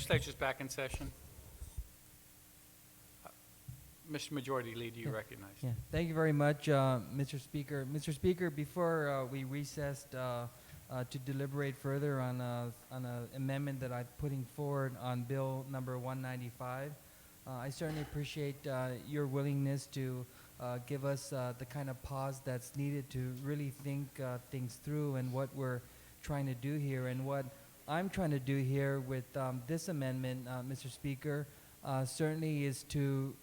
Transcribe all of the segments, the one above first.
Legislature is back in session. Mr. Majority Leader, you recognize. Yeah, thank you very much, Mr. Speaker. Mr. Speaker, before we recessed to deliberate further on an amendment that I'm putting forward on Bill number 195, I certainly appreciate your willingness to give us the kind of pause that's needed to really think things through and what we're trying to do here. And what I'm trying to do here with this amendment, Mr. Speaker, certainly is to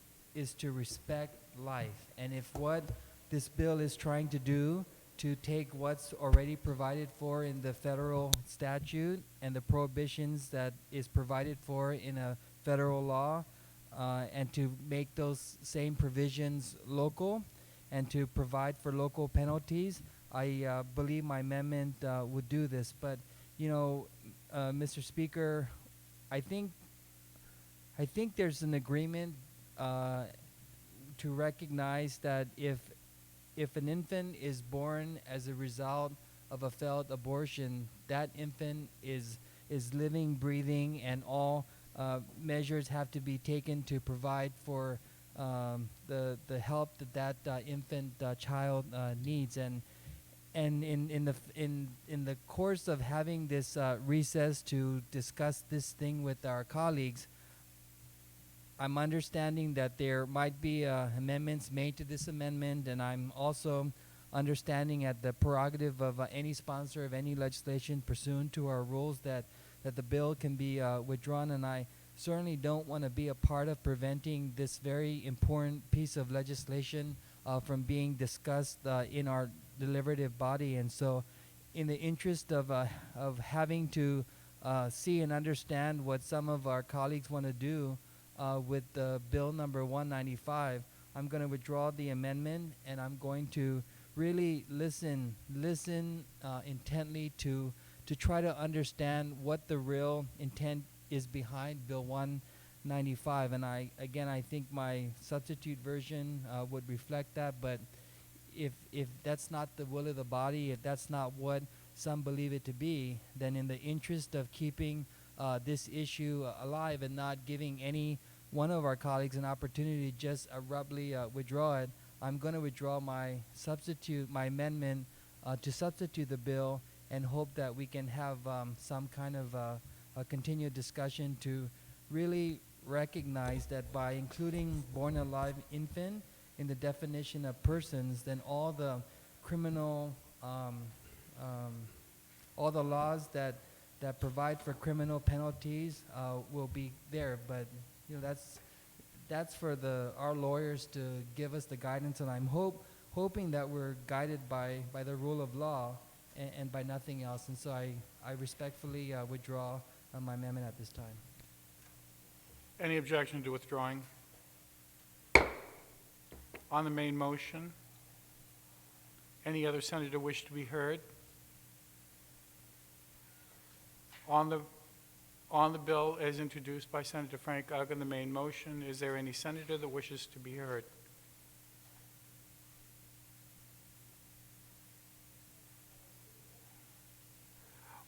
respect life. And if what this bill is trying to do to take what's already provided for in the federal statute and the prohibitions that is provided for in a federal law and to make those same provisions local and to provide for local penalties, I believe my amendment would do this. But, you know, Mr. Speaker, I think there's an agreement to recognize that if an infant is born as a result of a failed abortion, that infant is living, breathing, and all measures have to be taken to provide for the help that infant child needs. And in the course of having this recess to discuss this thing with our colleagues, I'm understanding that there might be amendments made to this amendment, and I'm also understanding at the prerogative of any sponsor of any legislation pursuant to our rules that the bill can be withdrawn, and I certainly don't want to be a part of preventing this very important piece of legislation from being discussed in our deliberative body. And so in the interest of having to see and understand what some of our colleagues want to do with bill number 195, I'm going to withdraw the amendment, and I'm going to really listen intently to try to understand what the real intent is behind bill 195. And I think my substitute version would reflect that. But if that's not the will of the body, if that's not what some believe it to be, then in the interest of keeping this issue alive and not giving any one of our colleagues an opportunity to just abruptly withdraw it, I'm going to withdraw my amendment to substitute the bill, and hope that we can have some kind of a continued discussion to really recognize that by including born alive infant in the definition of persons, then all the criminal, all the laws that provide for criminal penalties will be there. But you know, that's for our lawyers to give us the guidance, and I'm hoping that we're guided by the rule of law and by nothing else. And so I respectfully withdraw my amendment at this time. Any objection to withdrawing? On the main motion, any other senator wish to be heard? On the bill as introduced by Senator Frank Ugg on the main motion, is there any senator that wishes to be heard?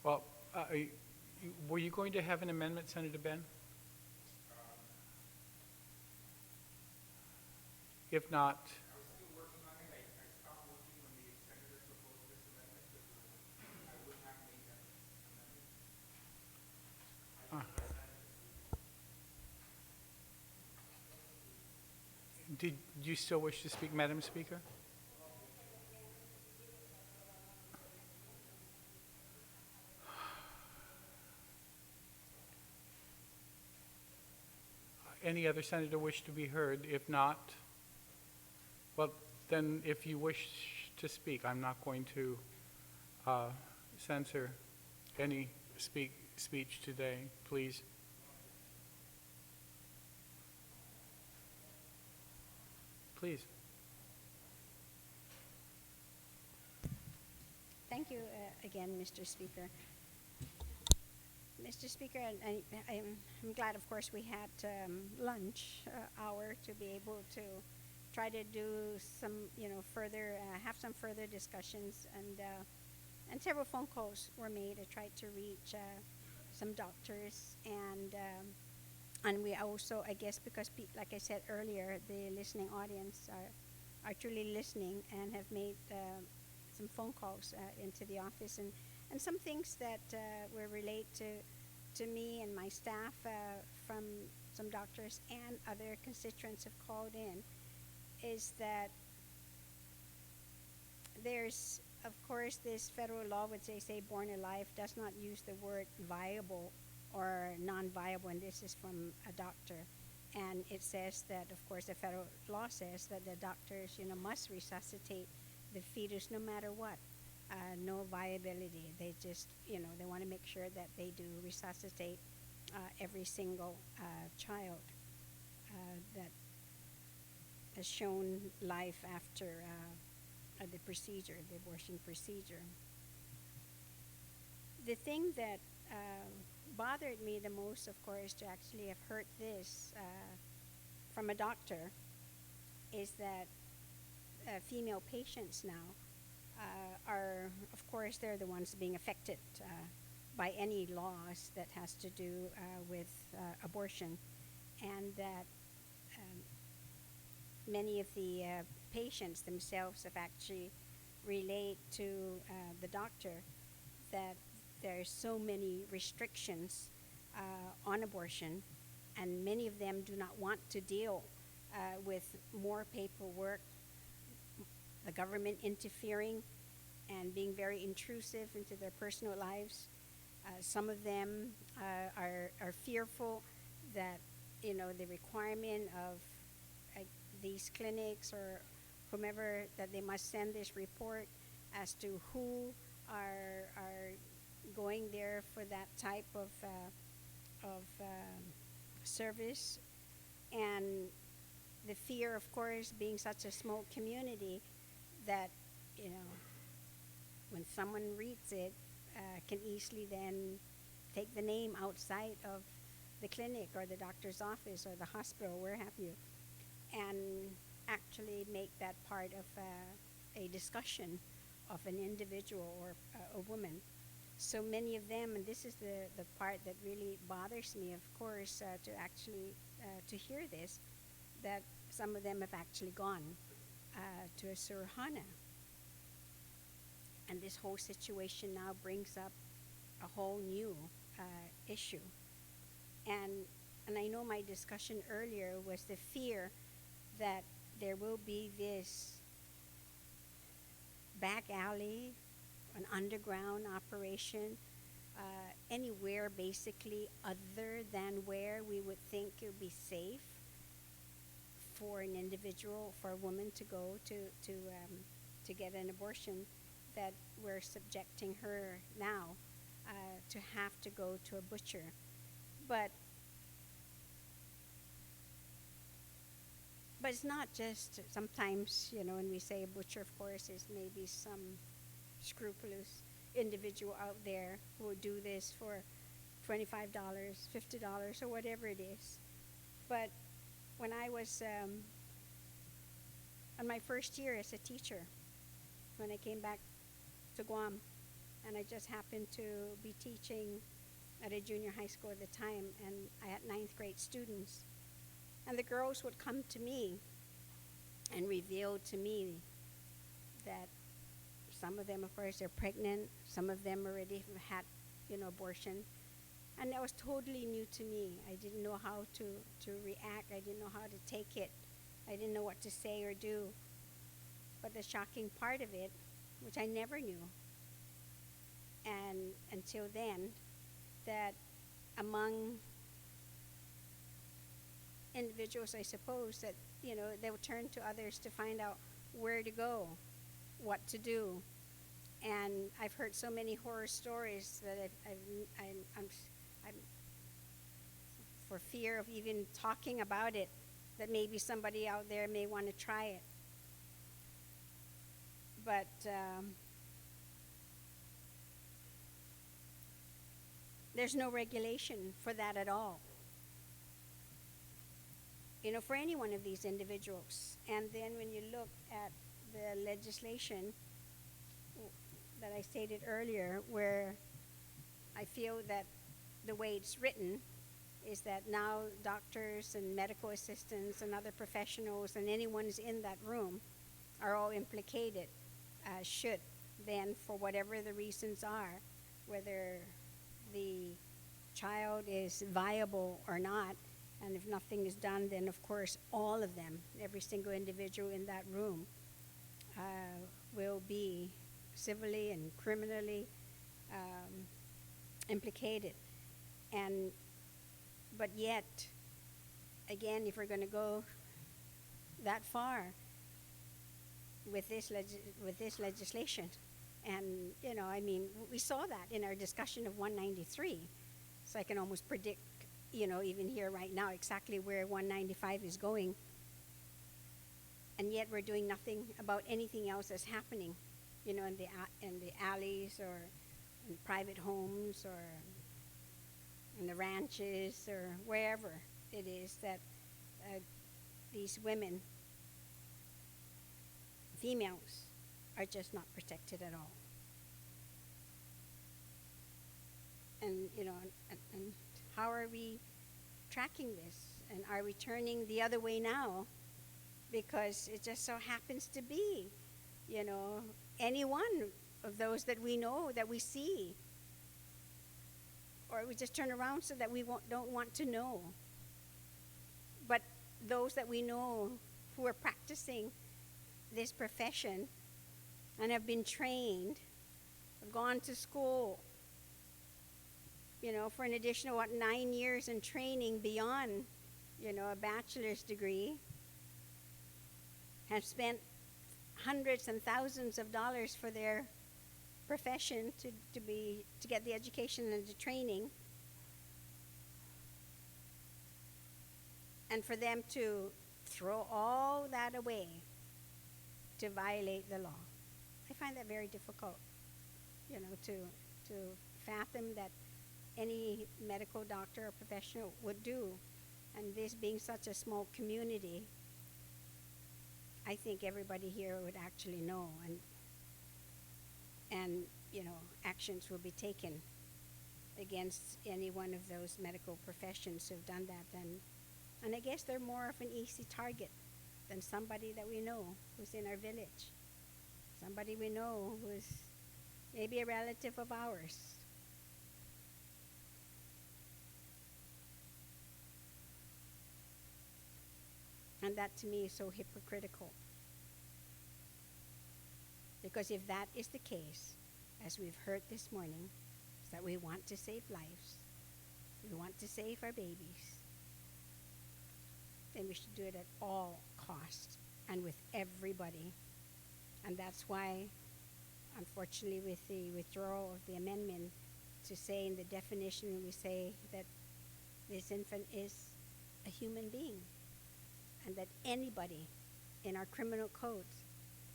Well, were you going to have an amendment, Senator Ben? If not, I was still working on it. I stopped working when the senator proposed this amendment because I would not make that amendment. did you still wish to speak, Madam Speaker? Any other senator wish to be heard? If not, well, then if you wish to speak, I'm not going to censor any speech today, please. Please. Thank you again, Mr. Speaker. Mr. Speaker, I'm glad, of course, we had lunch hour to be able to try to do some, further, have some further discussions, and several phone calls were made. I tried to reach some doctors and And we also, I guess, because like I said earlier, the listening audience are truly listening and have made some phone calls into the office, and some things that will relate to me and my staff from some doctors and other constituents have called in, is that there's, of course, this federal law which they say born alive does not use the word viable or non-viable, and this is from a doctor. And it says that, of course, the federal law says that the doctors, must resuscitate the fetus no matter what. No viability. They just, they want to make sure that they do resuscitate every single child that has shown life after the procedure, the abortion procedure. The thing that bothered me the most, of course, to actually have heard this from a doctor, is that female patients now are, of course, they're the ones being affected by any laws that has to do with abortion, and that many of the patients themselves have actually relayed to the doctor that there's so many restrictions on abortion, and many of them do not want to deal with more paperwork, the government interfering and being very intrusive into their personal lives. Some of them are fearful that, the requirement of these clinics or whomever, that they must send this report as to who are going there for that type of service. And the fear, of course, being such a small community, that, when someone reads it, can easily then take the name outside of the clinic or the doctor's office or the hospital, where have you, and actually make that part of a discussion of an individual or a woman. So many of them, and this is the part that really bothers me, of course, to actually to hear this, that some of them have actually gone to a surahana. And this whole situation now brings up a whole new issue. And I know my discussion earlier was the fear that there will be this back alley, an underground operation, anywhere basically other than where we would think it would be safe for an individual, for a woman to go to get an abortion, that we're subjecting her now to have to go to a butcher. But it's not just, sometimes, when we say a butcher, of course, is maybe some scrupulous individual out there who will do this for $25, $50, or whatever it is. But when I was on my first year as a teacher, when I came back to Guam, and I just happened to be teaching at a junior high school at the time, and I had 9th grade students. And the girls would come to me and reveal to me that some of them, of course, they're pregnant. Some of them already had, abortion. And that was totally new to me. I didn't know how to react. I didn't know how to take it. I didn't know what to say or do. But the shocking part of it, which I never knew, and until then, that among individuals, I suppose, that, they would turn to others to find out where to go, what to do. And I've heard so many horror stories that I'm for fear of even talking about it, that maybe somebody out there may want to try it. But there's no regulation for that at all, for any one of these individuals. And then when you look at the legislation that I stated earlier, where I feel that the way it's written, is that now doctors and medical assistants and other professionals and anyone who's in that room are all implicated, should then, for whatever the reasons are, whether the child is viable or not, and if nothing is done, then of course all of them, every single individual in that room, will be civilly and criminally implicated. But yet, again, if we're going to go that far with this legislation, and I mean, we saw that in our discussion of 193, so I can almost predict, even here right now, exactly where 195 is going, and yet we're doing nothing about anything else that's happening, in the alleys or in private homes or in the ranches or wherever it is that these women, females, are just not protected at all. And and how are we tracking this? And are we turning the other way now? Because it just so happens to be, any one of those that we know, that we see, or we just turn around so that we don't want to know. But those that we know who are practicing this profession and have been trained, have gone to school, for an additional 9 years in training beyond, a bachelor's degree, have spent hundreds and thousands of dollars for their profession to get the education and the training, and for them to throw all that away to violate the law. I find that very difficult, to fathom that any medical doctor or professional would do. And this being such a small community, I think everybody here would actually know, and actions will be taken against any one of those medical professions who've done that. And I guess they're more of an easy target than somebody that we know who's in our village, somebody we know who's maybe a relative of ours. And that to me is so hypocritical. Because if that is the case, as we've heard this morning, is that we want to save lives, we want to save our babies, then we should do it at all costs and with everybody. And that's why, unfortunately, with the withdrawal of the amendment, to say in the definition, we say that this infant is a human being, and that anybody in our criminal codes,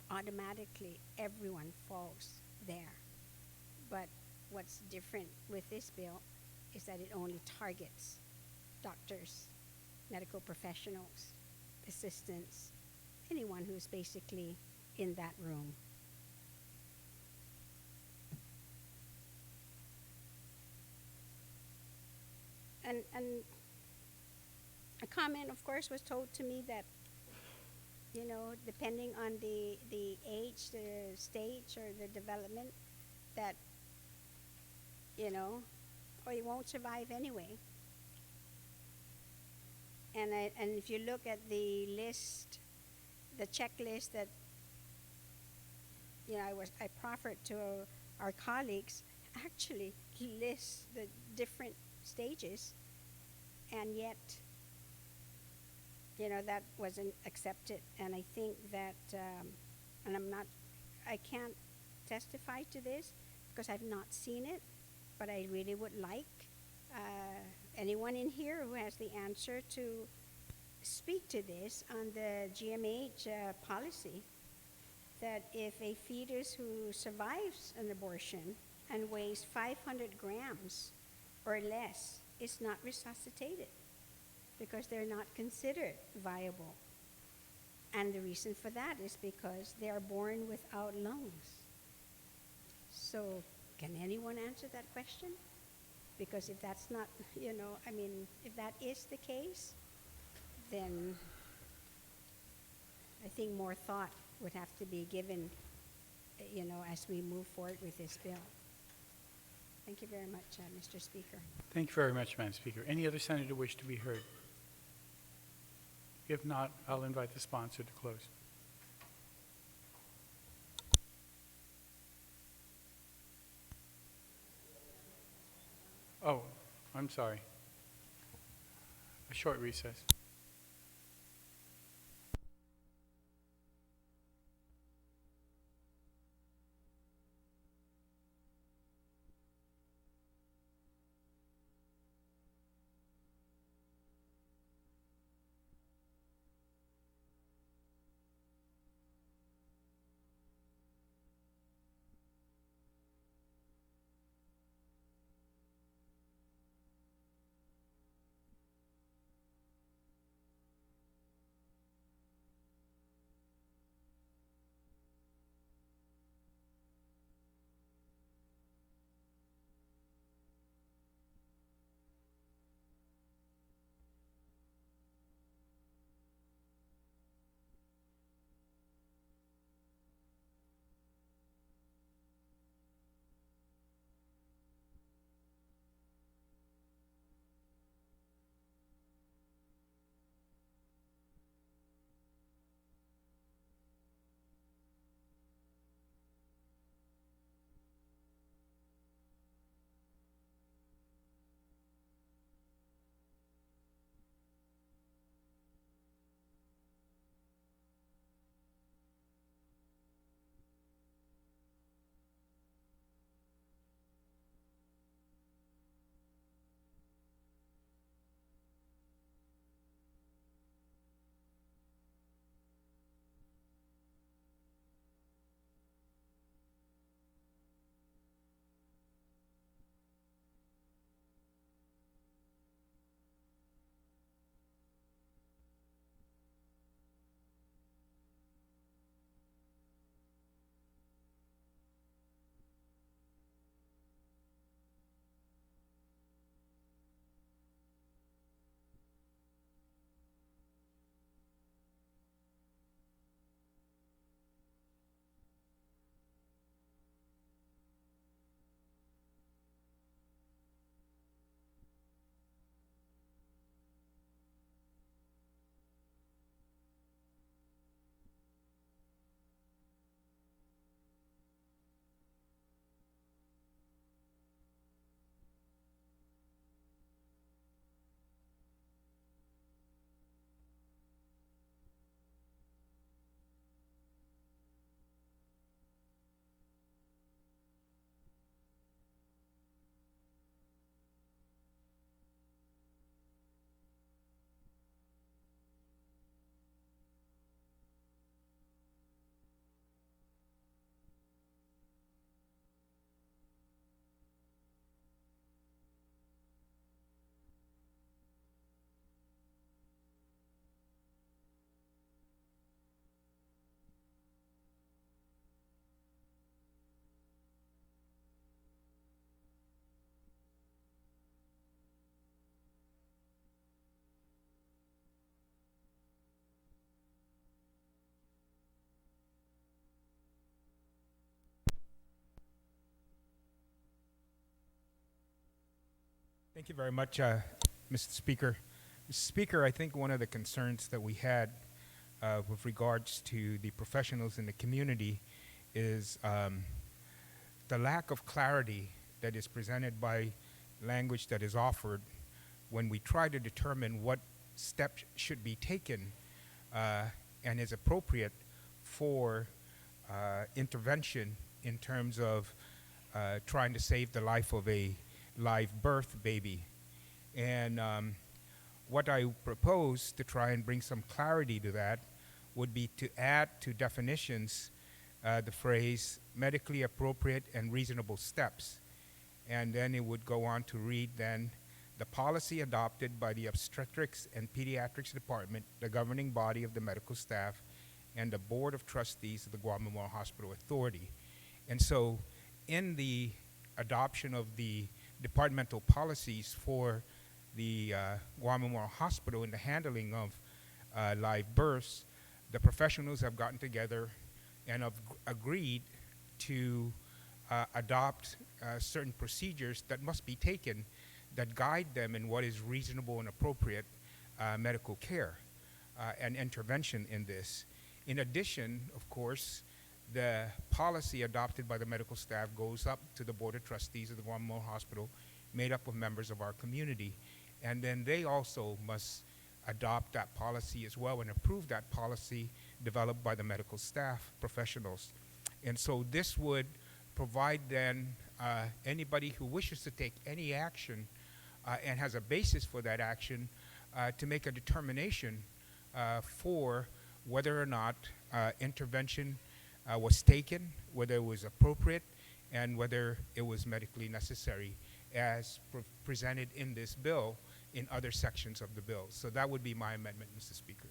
automatically everyone falls there. But what's different with this bill is that it only targets doctors, medical professionals, assistants, anyone who's basically in that room. And a comment, of course, was told to me that, depending on the age, the stage, or the development, that, or you won't survive anyway. And if you look at the list, the checklist that, I proffered to our colleagues, actually lists the different stages, and yet, that wasn't accepted. And I think that, and I can't testify to this because I've not seen it, but I really would like anyone in here who has the answer to speak to this on the GMH policy, that if a fetus who survives an abortion and weighs 500 grams or less is not resuscitated because they're not considered viable. And the reason for that is because they are born without lungs. So can anyone answer that question? because if that's not, I mean, if that is the case, then I think more thought would have to be given, as we move forward with this bill. Thank you very much, Mr. Speaker. Thank you very much, Madam Speaker. Any other senator wish to be heard? If not, I'll invite the sponsor to close. Oh, I'm sorry. A short recess. Thank you very much, Mr. Speaker. Mr. Speaker, I think one of the concerns that we had with regards to the professionals in the community is the lack of clarity that is presented by language that is offered when we try to determine what steps should be taken and is appropriate for intervention in terms of trying to save the life of a live birth baby. And what I propose to try and bring some clarity to that would be to add to definitions the phrase medically appropriate and reasonable steps. And then it would go on to read then the policy adopted by the Obstetrics and Pediatrics Department, the governing body of the medical staff, and the Board of Trustees of the Guam Memorial Hospital Authority. And so in the adoption of the departmental policies for the Guam Memorial Hospital in the handling of live births, the professionals have gotten together and have agreed to adopt certain procedures that must be taken that guide them in what is reasonable and appropriate medical care and intervention in this. In addition, of course, the policy adopted by the medical staff goes up to the Board of Trustees of the Guam Memorial Hospital, made up of members of our community, and then they also must adopt that policy as well and approve that policy developed by the medical staff professionals. And so this would provide then anybody who wishes to take any action and has a basis for that action to make a determination for whether or not intervention was taken, whether it was appropriate, and whether it was medically necessary as presented in this bill in other sections of the bill. So that would be my amendment, Mr. Speaker.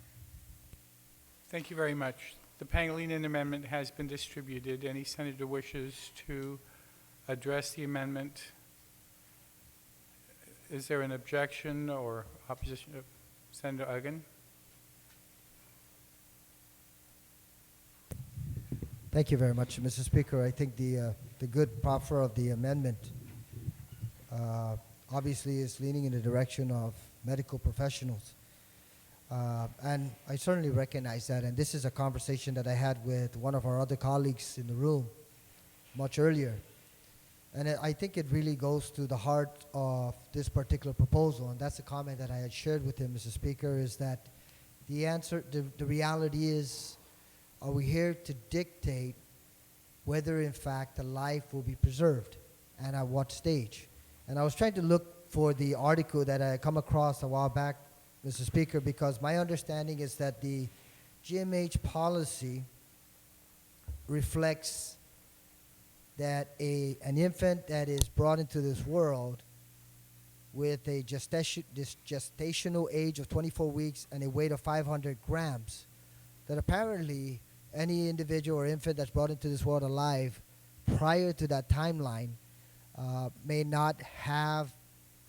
Thank you very much. The Pangilinan amendment has been distributed. Any senator wishes to address the amendment? Is there an objection or opposition? Senator Uggan? Thank you very much, Mr. Speaker. I think the good proffer of the amendment obviously is leaning in the direction of medical professionals. And I certainly recognize that. And this is a conversation that I had with one of our other colleagues in the room much earlier. And I think it really goes to the heart of this particular proposal. And that's a comment that I had shared with him, Mr. Speaker, is that the answer, the reality is, are we here to dictate whether, in fact, the life will be preserved and at what stage? And I was trying to look for the article that I come across a while back, Mr. Speaker, because my understanding is that the GMH policy reflects that an infant that is brought into this world with a gestational age of 24 weeks and a weight of 500 grams, that apparently any individual or infant that's brought into this world alive prior to that timeline may not have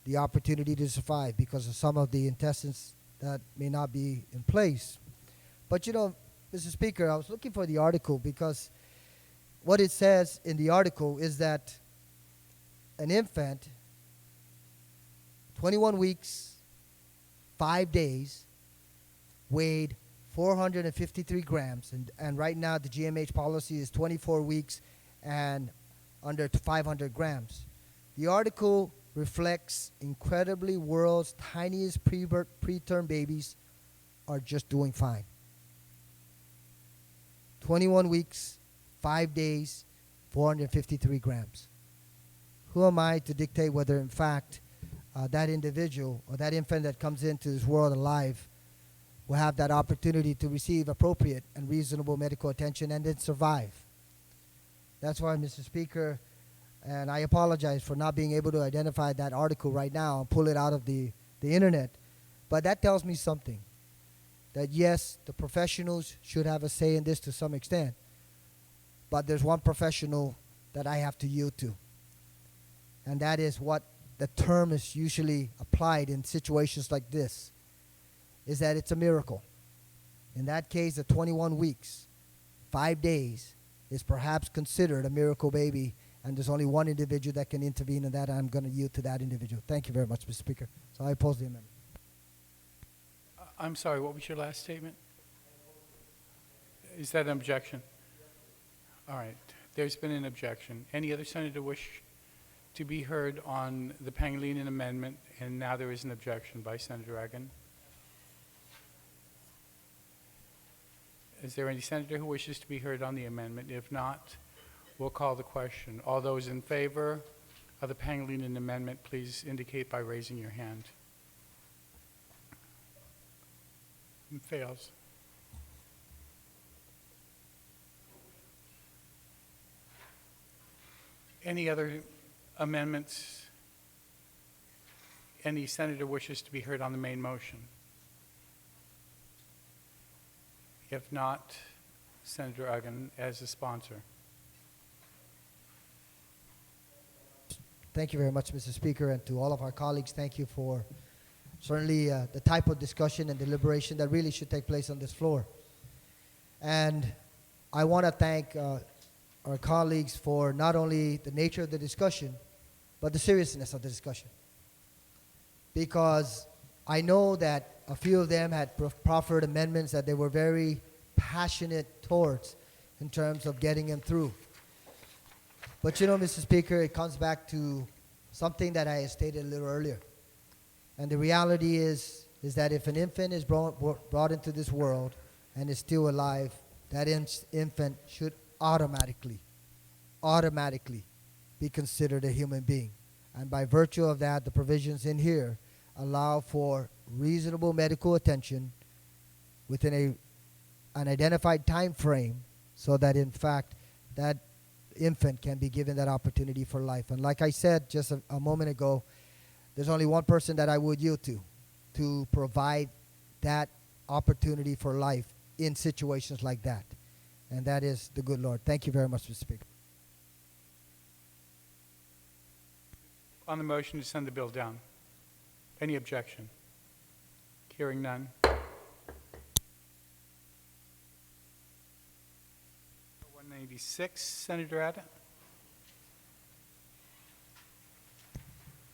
the opportunity to survive because of some of the intestines that may not be in place. But you know, Mr. Speaker, I was looking for the article because what it says in the article is that an infant, 21 weeks, 5 days, weighed 453 grams, and right now the GMH policy is 24 weeks and under 500 grams. The article reflects incredibly world's tiniest preterm babies are just doing fine. 21 weeks, 5 days, 453 grams. Who am I to dictate whether, in fact, that individual or that infant that comes into this world alive will have that opportunity to receive appropriate and reasonable medical attention and then survive? That's why, Mr. Speaker, and I apologize for not being able to identify that article right now and pull it out of the internet, but that tells me something. That yes, the professionals should have a say in this to some extent, but there's one professional that I have to yield to, and that is what the term is usually applied in situations like this, is that it's a miracle. In that case, the 21 weeks, 5 days, is perhaps considered a miracle baby, and there's only one individual that can intervene in that, and I'm going to yield to that individual. Thank you very much, Mr. Speaker. So I oppose the amendment. I'm sorry, what was your last statement? Is that an objection? All right, there's been an objection. Any other senator wish to be heard on the Pangilinan amendment? And now there is an objection by Senator Egan. Is there any senator who wishes to be heard on the amendment? If not, we'll call the question. All those in favor of the Pangilinan amendment, please indicate by raising your hand. It fails. Any other amendments? Any senator wishes to be heard on the main motion? If not, Senator Uggan as the sponsor. Thank you very much, Mr. Speaker, and to all of our colleagues, thank you for certainly the type of discussion and deliberation that really should take place on this floor. And I want to thank our colleagues for not only the nature of the discussion, but the seriousness of the discussion. Because I know that a few of them had proffered amendments that they were very passionate towards in terms of getting them through. But you know, Mr. Speaker, it comes back to something that I stated a little earlier. And the reality is that if an infant is brought into this world and is still alive, that infant should automatically be considered a human being. And by virtue of that, the provisions in here allow for reasonable medical attention within an identified time frame so that, in fact, that infant can be given that opportunity for life. And like I said just a moment ago, there's only one person that I would yield to provide that opportunity for life in situations like that, and that is the good Lord. Thank you very much, Mr. Speaker. On the motion to send the bill down, any objection? Hearing none. 196, Senator Abbott.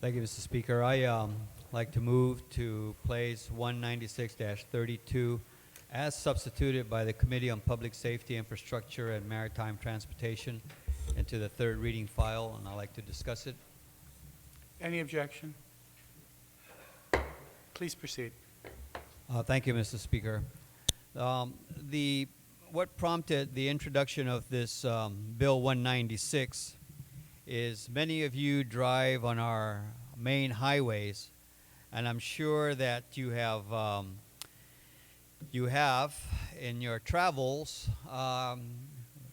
Thank you, Mr. Speaker. I like to move to place 196-32 as substituted by the Committee on Public Safety, Infrastructure, and Maritime Transportation into the third reading file, and I'd like to discuss it. Any objection? Please proceed. Thank you, Mr. Speaker. What prompted the introduction of this Bill 196 is many of you drive on our main highways, and I'm sure that you have in your travels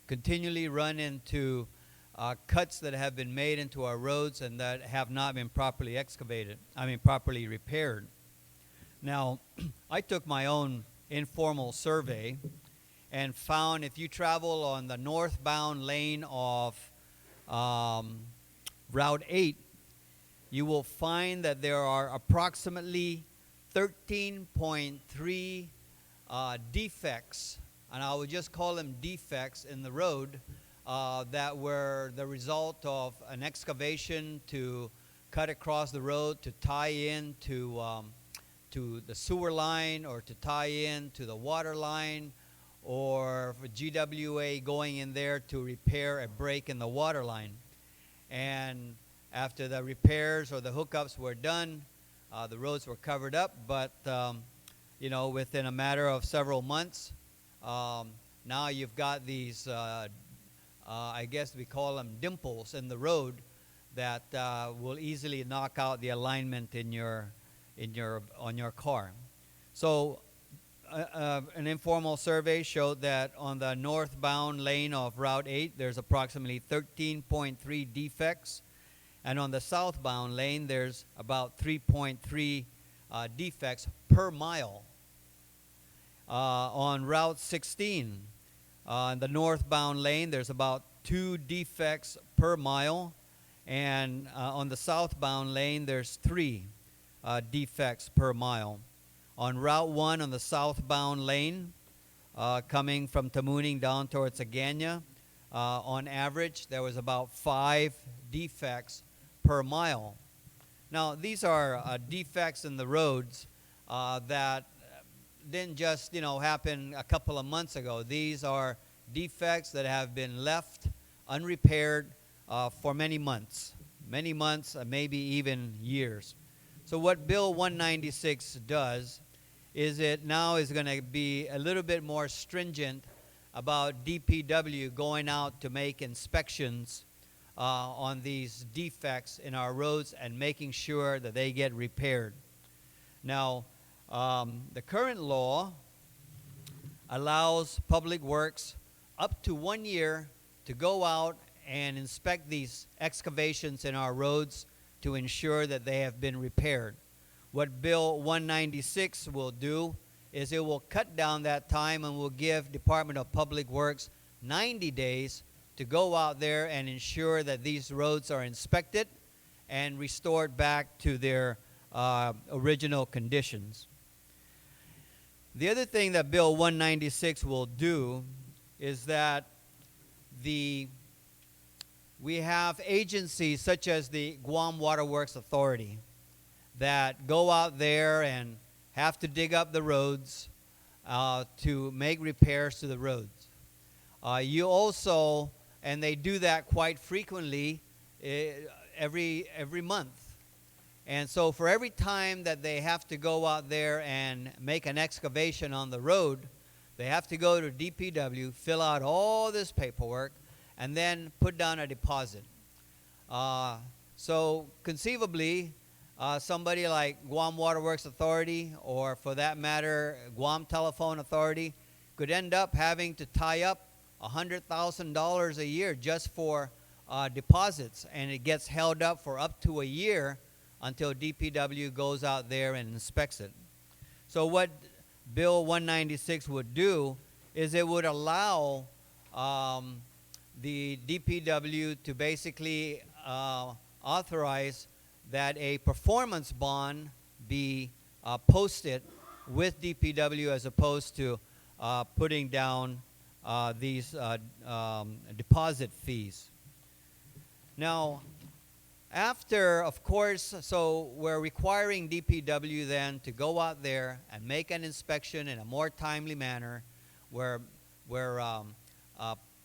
continually run into cuts that have been made into our roads and that have not been properly properly repaired. Now, I took my own informal survey and found if you travel on the northbound lane of Route 8, you will find that there are approximately 13.3 defects, and I would just call them defects in the road that were the result of an excavation to cut across the road to tie in to the sewer line or to tie in to the water line, or for GWA going in there to repair a break in the water line. And after the repairs or the hookups were done, the roads were covered up, but you know, within a matter of several months, now you've got these, I guess we call them dimples in the road that will easily knock out the alignment on your car. So an informal survey showed that on the northbound lane of Route 8, there's approximately 13.3 defects. And on the southbound lane, there's about 3.3 defects per mile. On Route 16, on the northbound lane, there's about 2 defects per mile. And on the southbound lane, there's 3 defects per mile. On Route 1 on the southbound lane, coming from Tamuning down towards Agana, on average, there was about 5 defects per mile. Now, these are defects in the roads that didn't just, happen a couple of months ago. These are defects that have been left unrepaired for many months, maybe even years. So what Bill 196 does is it now is going to be a little bit more stringent about DPW going out to make inspections on these defects in our roads and making sure that they get repaired. Now, the current law allows Public Works up to 1 year to go out and inspect these excavations in our roads to ensure that they have been repaired. What Bill 196 will do is it will cut down that time and will give Department of Public Works 90 days to go out there and ensure that these roads are inspected and restored back to their original conditions. The other thing that Bill 196 will do is that we have agencies such as the Guam Water Works Authority that go out there and have to dig up the roads to make repairs to the roads. You also, and they do that quite frequently, every month. And so for every time that they have to go out there and make an excavation on the road, they have to go to DPW, fill out all this paperwork, and then put down a deposit. So conceivably, somebody like Guam Water Works Authority, or for that matter, Guam Telephone Authority, could end up having to tie up $100,000 a year just for deposits, and it gets held up for up to a year until DPW goes out there and inspects it. So what Bill 196 would do is it would allow the DPW to basically authorize that a performance bond be posted with DPW as opposed to putting down these deposit fees. Now, after, of course, so we're requiring DPW then to go out there and make an inspection in a more timely manner. We're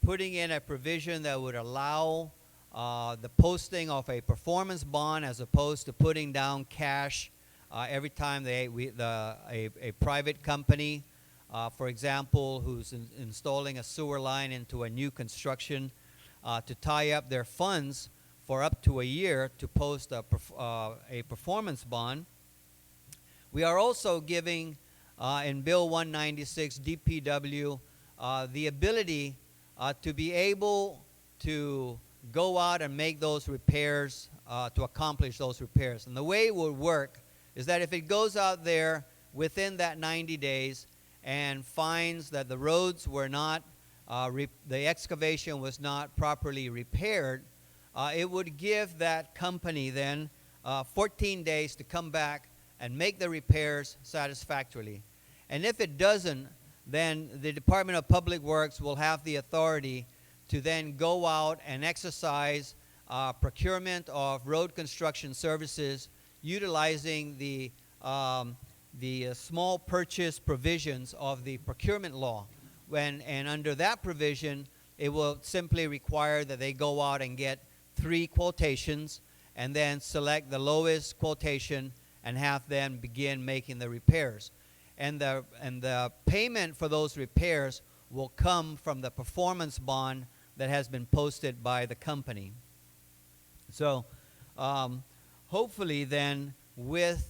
putting in a provision that would allow the posting of a performance bond as opposed to putting down cash every time a private company, for example, who's installing a sewer line into a new construction, to tie up their funds for up to a year to post a performance bond. We are also giving, in Bill 196, DPW the ability to be able to go out and make those repairs, to accomplish those repairs. And the way it would work is that if it goes out there within that 90 days and finds that the roads were not, the excavation was not properly repaired, it would give that company then 14 days to come back and make the repairs satisfactorily. And if it doesn't, then the Department of Public Works will have the authority to then go out and exercise procurement of road construction services utilizing the small purchase provisions of the procurement law. And under that provision, it will simply require that they go out and get 3 quotations and then select the lowest quotation and have them begin making the repairs. And the payment for those repairs will come from the performance bond that has been posted by the company. So hopefully then with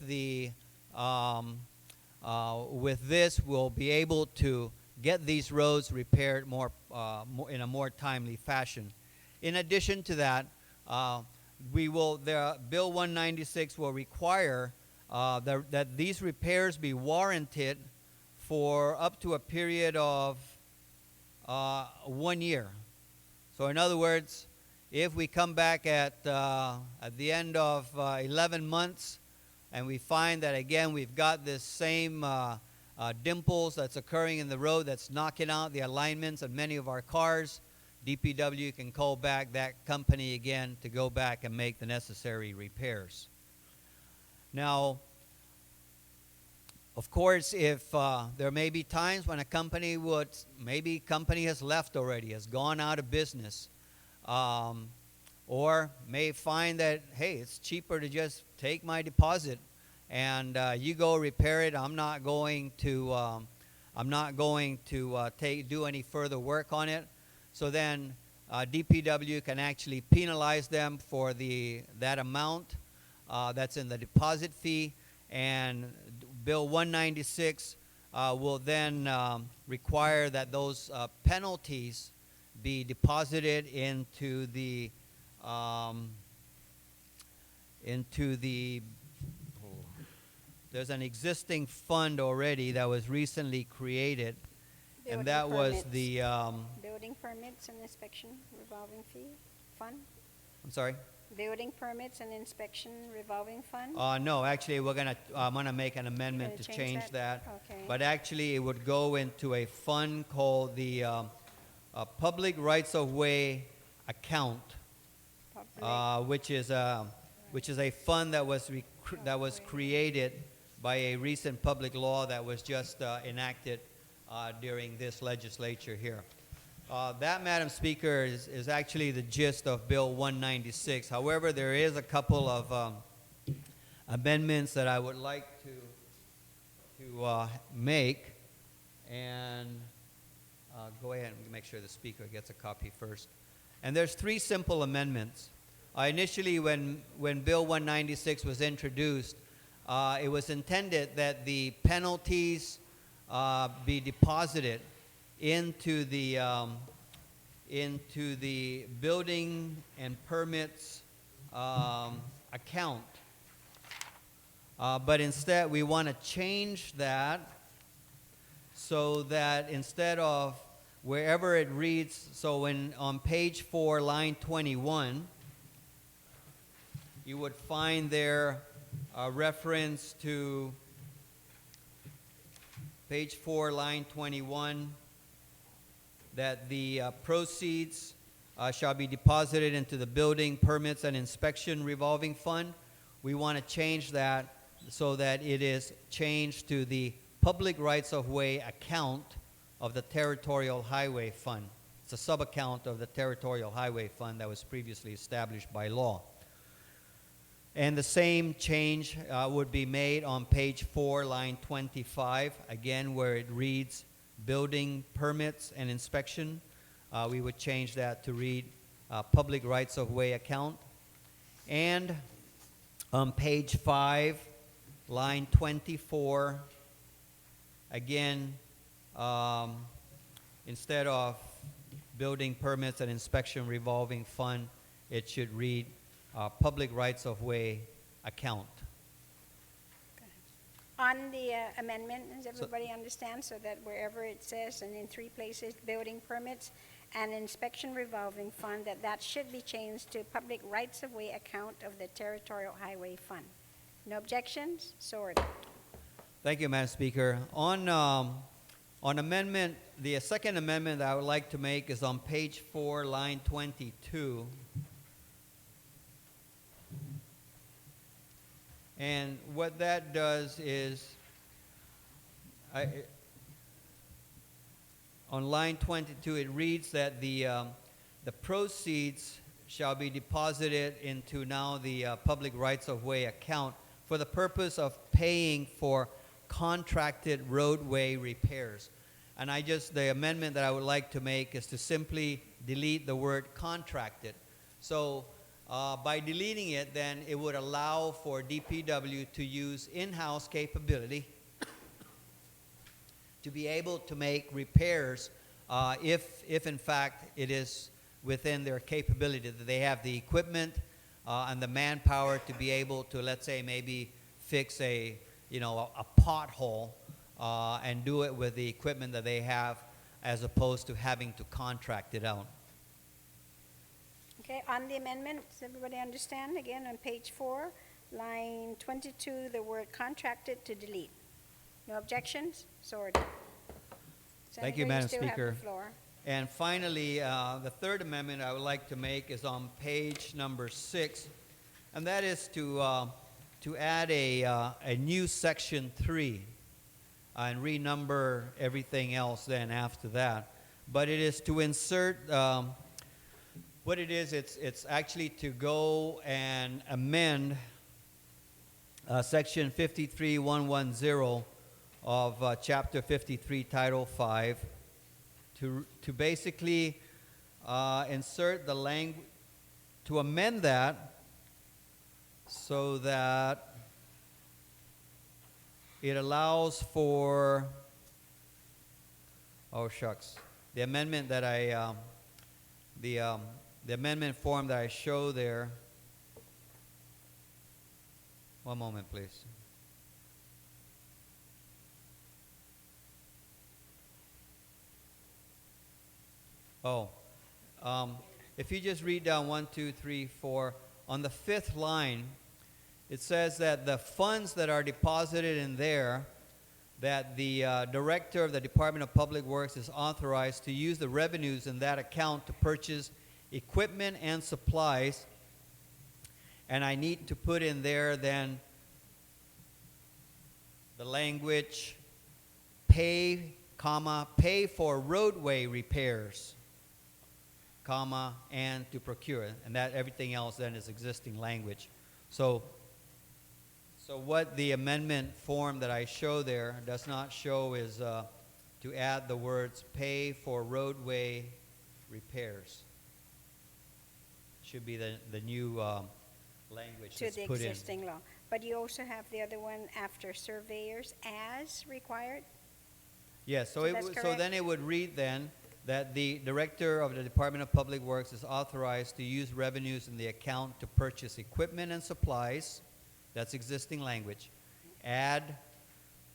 this we'll be able to get these roads repaired in a more timely fashion. In addition to that, Bill 196 will require that these repairs be warranted for up to a period of 1 year. So in other words, if we come back at the end of 11 months and we find that again we've got this same dimples that's occurring in the road that's knocking out the alignments of many of our cars, DPW can call back that company again to go back and make the necessary repairs. Now, of course, if there may be times when a company has left already, has gone out of business, or may find that, hey, it's cheaper to just take my deposit and you go repair it. I'm not going to do any further work on it. So then DPW can actually penalize them for that amount that's in the deposit fee, and Bill 196 will then require that those penalties be deposited into the there's an existing fund already that was recently created, and that was the building permits and inspection revolving fee fund. I'm sorry? Building permits and inspection revolving fund? No, actually, I'm gonna make an amendment Gonna to change change that? that. Okay. But actually, it would go into a fund called the Public Rights of Way Account, Public which is a fund that was created by a recent public law that was just enacted during this legislature here. That, Madam Speaker, is actually the gist of Bill 196. However, there is a couple of amendments that I would like to make, and go ahead and make sure the speaker gets a copy first. And there's 3 simple amendments. Initially, when Bill 196 was introduced, it was intended that the penalties be deposited into the building and permits account. But instead, we want to change that so that instead of wherever it reads, so on page 4, line 21, you would find there a reference to page 4, line 21, that the proceeds shall be deposited into the building permits and inspection revolving fund. We want to change that so that it is changed to the Public Rights of Way account of the Territorial Highway Fund. It's a sub-account of the Territorial Highway Fund that was previously established by law. And the same change would be made on page 4, line 25, again where it reads building permits and inspection. We would change that to read Public Rights of Way account. And on page 5, line 24, again, instead of building permits and inspection revolving fund, it should read Public Rights of Way account. On the amendment, does everybody understand? So that wherever it says, and in 3 places, building permits and inspection revolving fund, that should be changed to Public Rights of Way account of the Territorial Highway Fund. No objections? So ordered. Thank you, Madam Speaker. On amendment, the second amendment that I would like to make is on page 4, line 22. And what that does is, on line 22, it reads that the proceeds shall be deposited into now the Public Rights of Way account for the purpose of paying for contracted roadway repairs. And the amendment that I would like to make is to simply delete the word contracted. So by deleting it, then it would allow for DPW to use in-house capability to be able to make repairs if in fact it is within their capability, that they have the equipment and the manpower to be able to, let's say, maybe fix a pothole and do it with the equipment that they have, as opposed to having to contract it out. Okay, on the amendment, does everybody understand? Again, on page 4, line 22, the word contracted to delete. No objections? So ordered. Thank you, Senator, Madam still have Speaker. the floor. And finally, the third amendment I would like to make is on page number 6, and that is to add a new section 3 and renumber everything else then after that. But it is to insert, what it is, it's actually to go and amend section 53110 of chapter 53, title 5, to basically insert the language, to amend that so that it allows for, oh shucks, the amendment that the amendment form that I show there. One moment, please. Oh, if you just read down 1, 2, 3, 4, on the 5th line, it says that the funds that are deposited in there, that the director of the Department of Public Works is authorized to use the revenues in that account to purchase equipment and supplies. And I need to put in there then the language pay, pay for roadway repairs, and to procure. And that everything else then is existing language. So what the amendment form that I show there does not show is to add the words pay for roadway repairs. Should be the new language To that's the put in. existing law. But you also have the other one after surveyors as required? Yes, So that's so correct? then it would read then that the director of the Department of Public Works is authorized to use revenues in the account to purchase equipment and supplies. That's existing language. Add,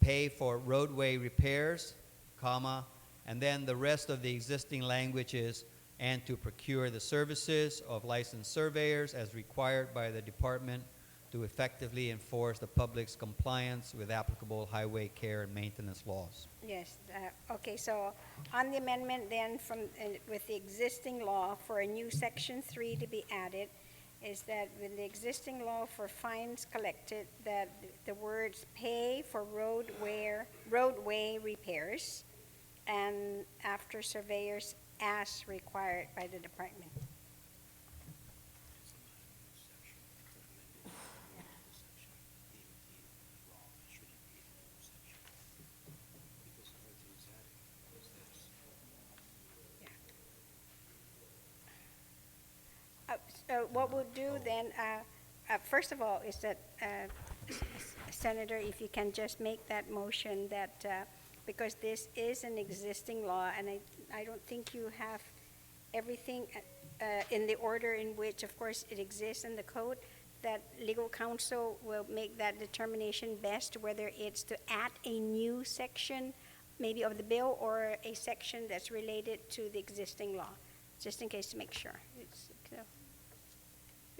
pay for roadway repairs, and then the rest of the existing language is and to procure the services of licensed surveyors as required by the department to effectively enforce the public's compliance with applicable highway care and maintenance laws. Yes. Okay, so on the amendment then with the existing law for a new section 3 to be added, is that with the existing law for fines collected, that the words pay for roadway repairs and after surveyors as required by the department. So what we'll do then, first of all, is that, Senator, if you can just make that motion that, because this is an existing law, and I don't think you have everything in the order in which, of course, it exists in the code, that legal counsel will make that determination best, whether it's to add a new section, maybe of the bill, or a section that's related to the existing law, just in case to make sure.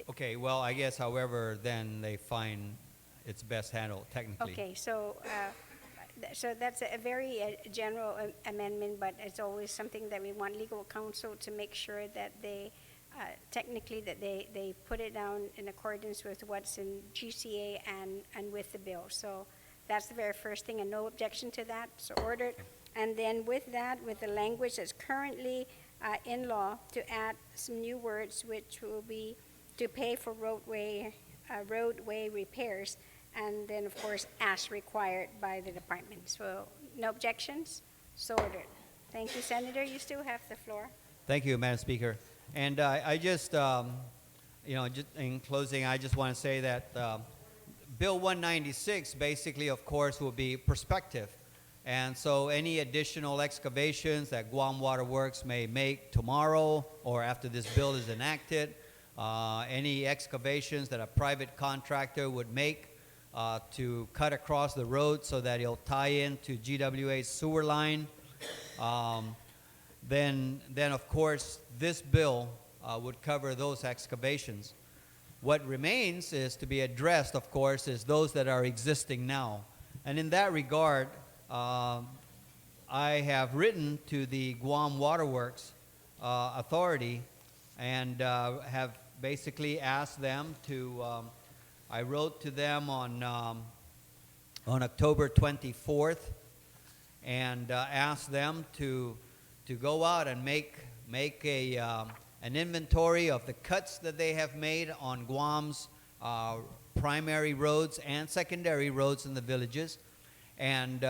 Okay, well, I guess, however, then they find it's best handled technically. Okay, so that's a very general amendment, but it's always something that we want legal counsel to make sure that they, technically, that they put it down in accordance with what's in GCA and with the bill. So that's the very first thing, and no objection to that, so ordered. And then with that, with the language that's currently in law, to add some new words, which will be to pay for roadway repairs, and then, of course, as required by the department. So no objections? So ordered. Thank you, Senator. You still have the floor. Thank you, Madam Speaker. And I just, just in closing, I just want to say that Bill 196 basically, of course, will be prospective. And so any additional excavations that Guam Water Works may make tomorrow or after this bill is enacted, any excavations that a private contractor would make to cut across the road so that it'll tie into GWA's sewer line, then of course this bill would cover those excavations. What remains is to be addressed, of course, is those that are existing now. And in that regard, I have written to the Guam Water Works Authority and have basically asked them to, I wrote to them on October 24th and asked them to go out and make an inventory of the cuts that they have made on Guam's primary roads and secondary roads in the villages, and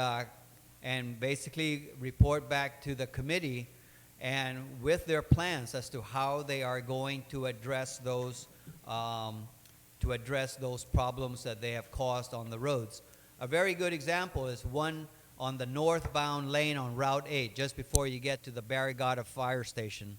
basically report back to the committee and with their plans as to how they are going to address those problems that they have caused on the roads. A very good example is one on the northbound lane on Route 8, just before you get to the Barrigada Fire Station.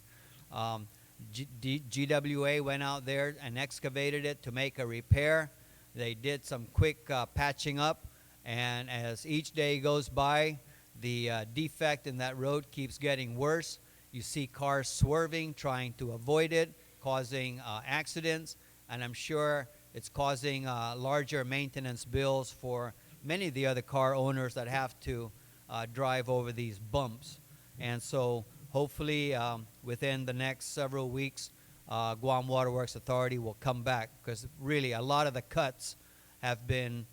GWA went out there and excavated it to make a repair. They did some quick patching up, and as each day goes by, the defect in that road keeps getting worse. You see cars swerving, trying to avoid it, causing accidents. and I'm sure it's causing larger maintenance bills for many of the other car owners that have to drive over these bumps. And so hopefully within the next several weeks, Guam Waterworks Authority will come back, because really a lot of the cuts have been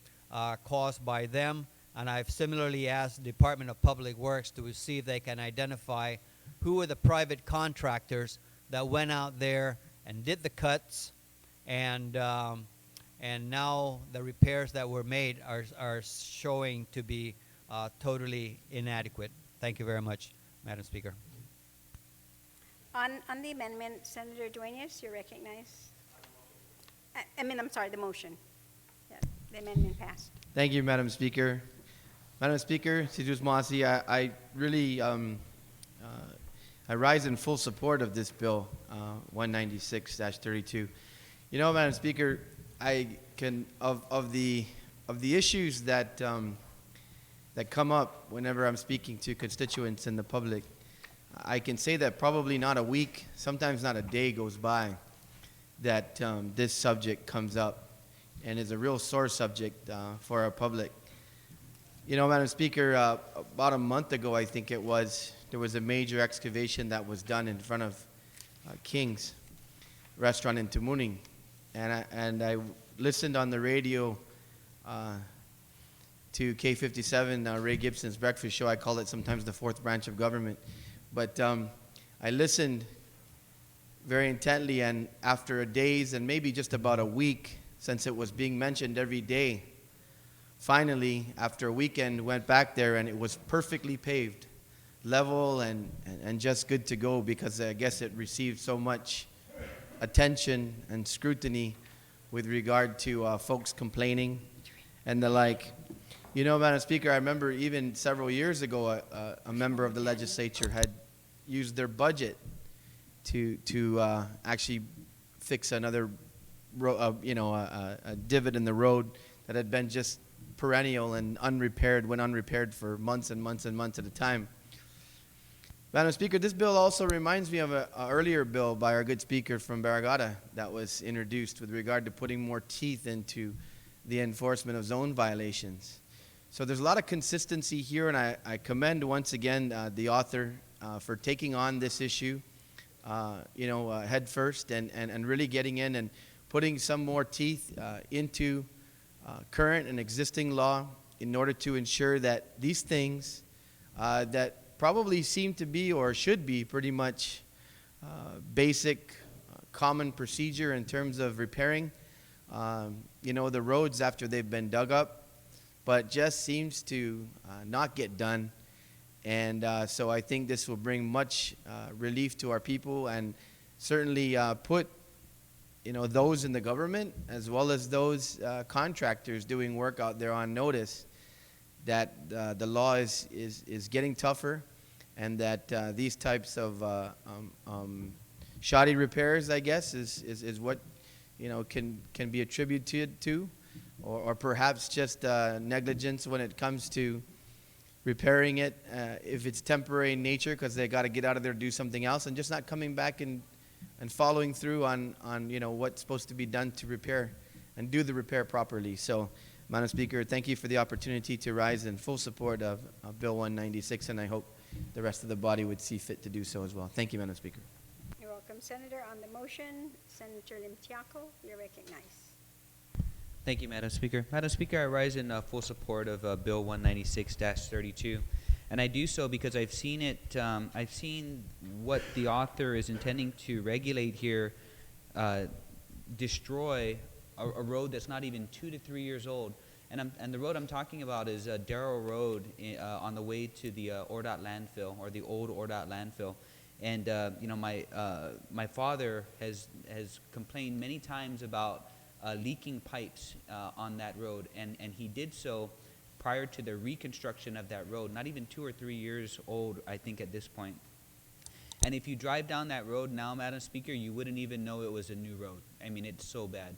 caused by them. And I've similarly asked the Department of Public Works to see if they can identify who are the private contractors that went out there and did the cuts, and now the repairs that were made are showing to be totally inadequate. Thank you very much, Madam Speaker. On the amendment, Senator Duenas, you're recognized. I'm sorry, the motion. Yeah, the amendment passed. Thank you, Madam Speaker. Madam Speaker, Sijus Masi, I really I rise in full support of this bill, 196-32. You know, Madam Speaker, I can of the issues that that come up whenever I'm speaking to constituents in the public, I can say that probably not a week, sometimes not a day goes by that this subject comes up and is a real sore subject for our public. You know, Madam Speaker, about a month ago, I think it was, there was a major excavation that was done in front of King's restaurant in Tumuning. And I listened on the radio to K57, Ray Gibson's breakfast show. I call it sometimes the fourth branch of government. But I listened very intently, and after a days and maybe just about a week, since it was being mentioned every day, finally, after a weekend, went back there and it was perfectly paved, level and just good to go, because I guess it received so much attention and scrutiny with regard to folks complaining and the like. You know, Madam Speaker, I remember even several years ago, a member of the legislature had used their budget to actually fix another, a divot in the road that had been just perennial and went unrepaired for months and months and months at a time. Madam Speaker, this bill also reminds me of an earlier bill by our good speaker from Barragata that was introduced with regard to putting more teeth into the enforcement of zone violations. So there's a lot of consistency here, and I commend once again the author for taking on this issue, head first, and really getting in and putting some more teeth into current and existing law in order to ensure that these things that probably seem to be or should be pretty much basic common procedure in terms of repairing the roads after they've been dug up, but just seems to not get done. And so I think this will bring much relief to our people, and certainly put those in the government as well as those contractors doing work out there on notice that the law is getting tougher, and that these types of shoddy repairs, I guess, is what can be attributed to, or perhaps just negligence when it comes to repairing it, if it's temporary in nature because they got to get out of there, do something else, and just not coming back and following through on what's supposed to be done to repair and do the repair properly. So, Madam Speaker, thank you for the opportunity to rise in full support of Bill 196, and I hope the rest of the body would see fit to do so as well. Thank you, Madam Speaker. You're welcome, Senator. On the motion, Senator Lim Tiaco, you're recognized. Thank you, Madam Speaker. Madam Speaker, I rise in full support of Bill 196-32, and I do so because I've seen it. I've seen what the author is intending to regulate here destroy a road that's not even 2 to 3 years old, and the road I'm talking about is Darrow Road on the way to the ORDOT landfill, or the old ORDOT landfill. And my father has complained many times about leaking pipes on that road, and he did so prior to the reconstruction of that road, not even 2 or 3 years old, I think, at this point. And if you drive down that road now, Madam Speaker, you wouldn't even know it was a new road. I mean, it's so bad.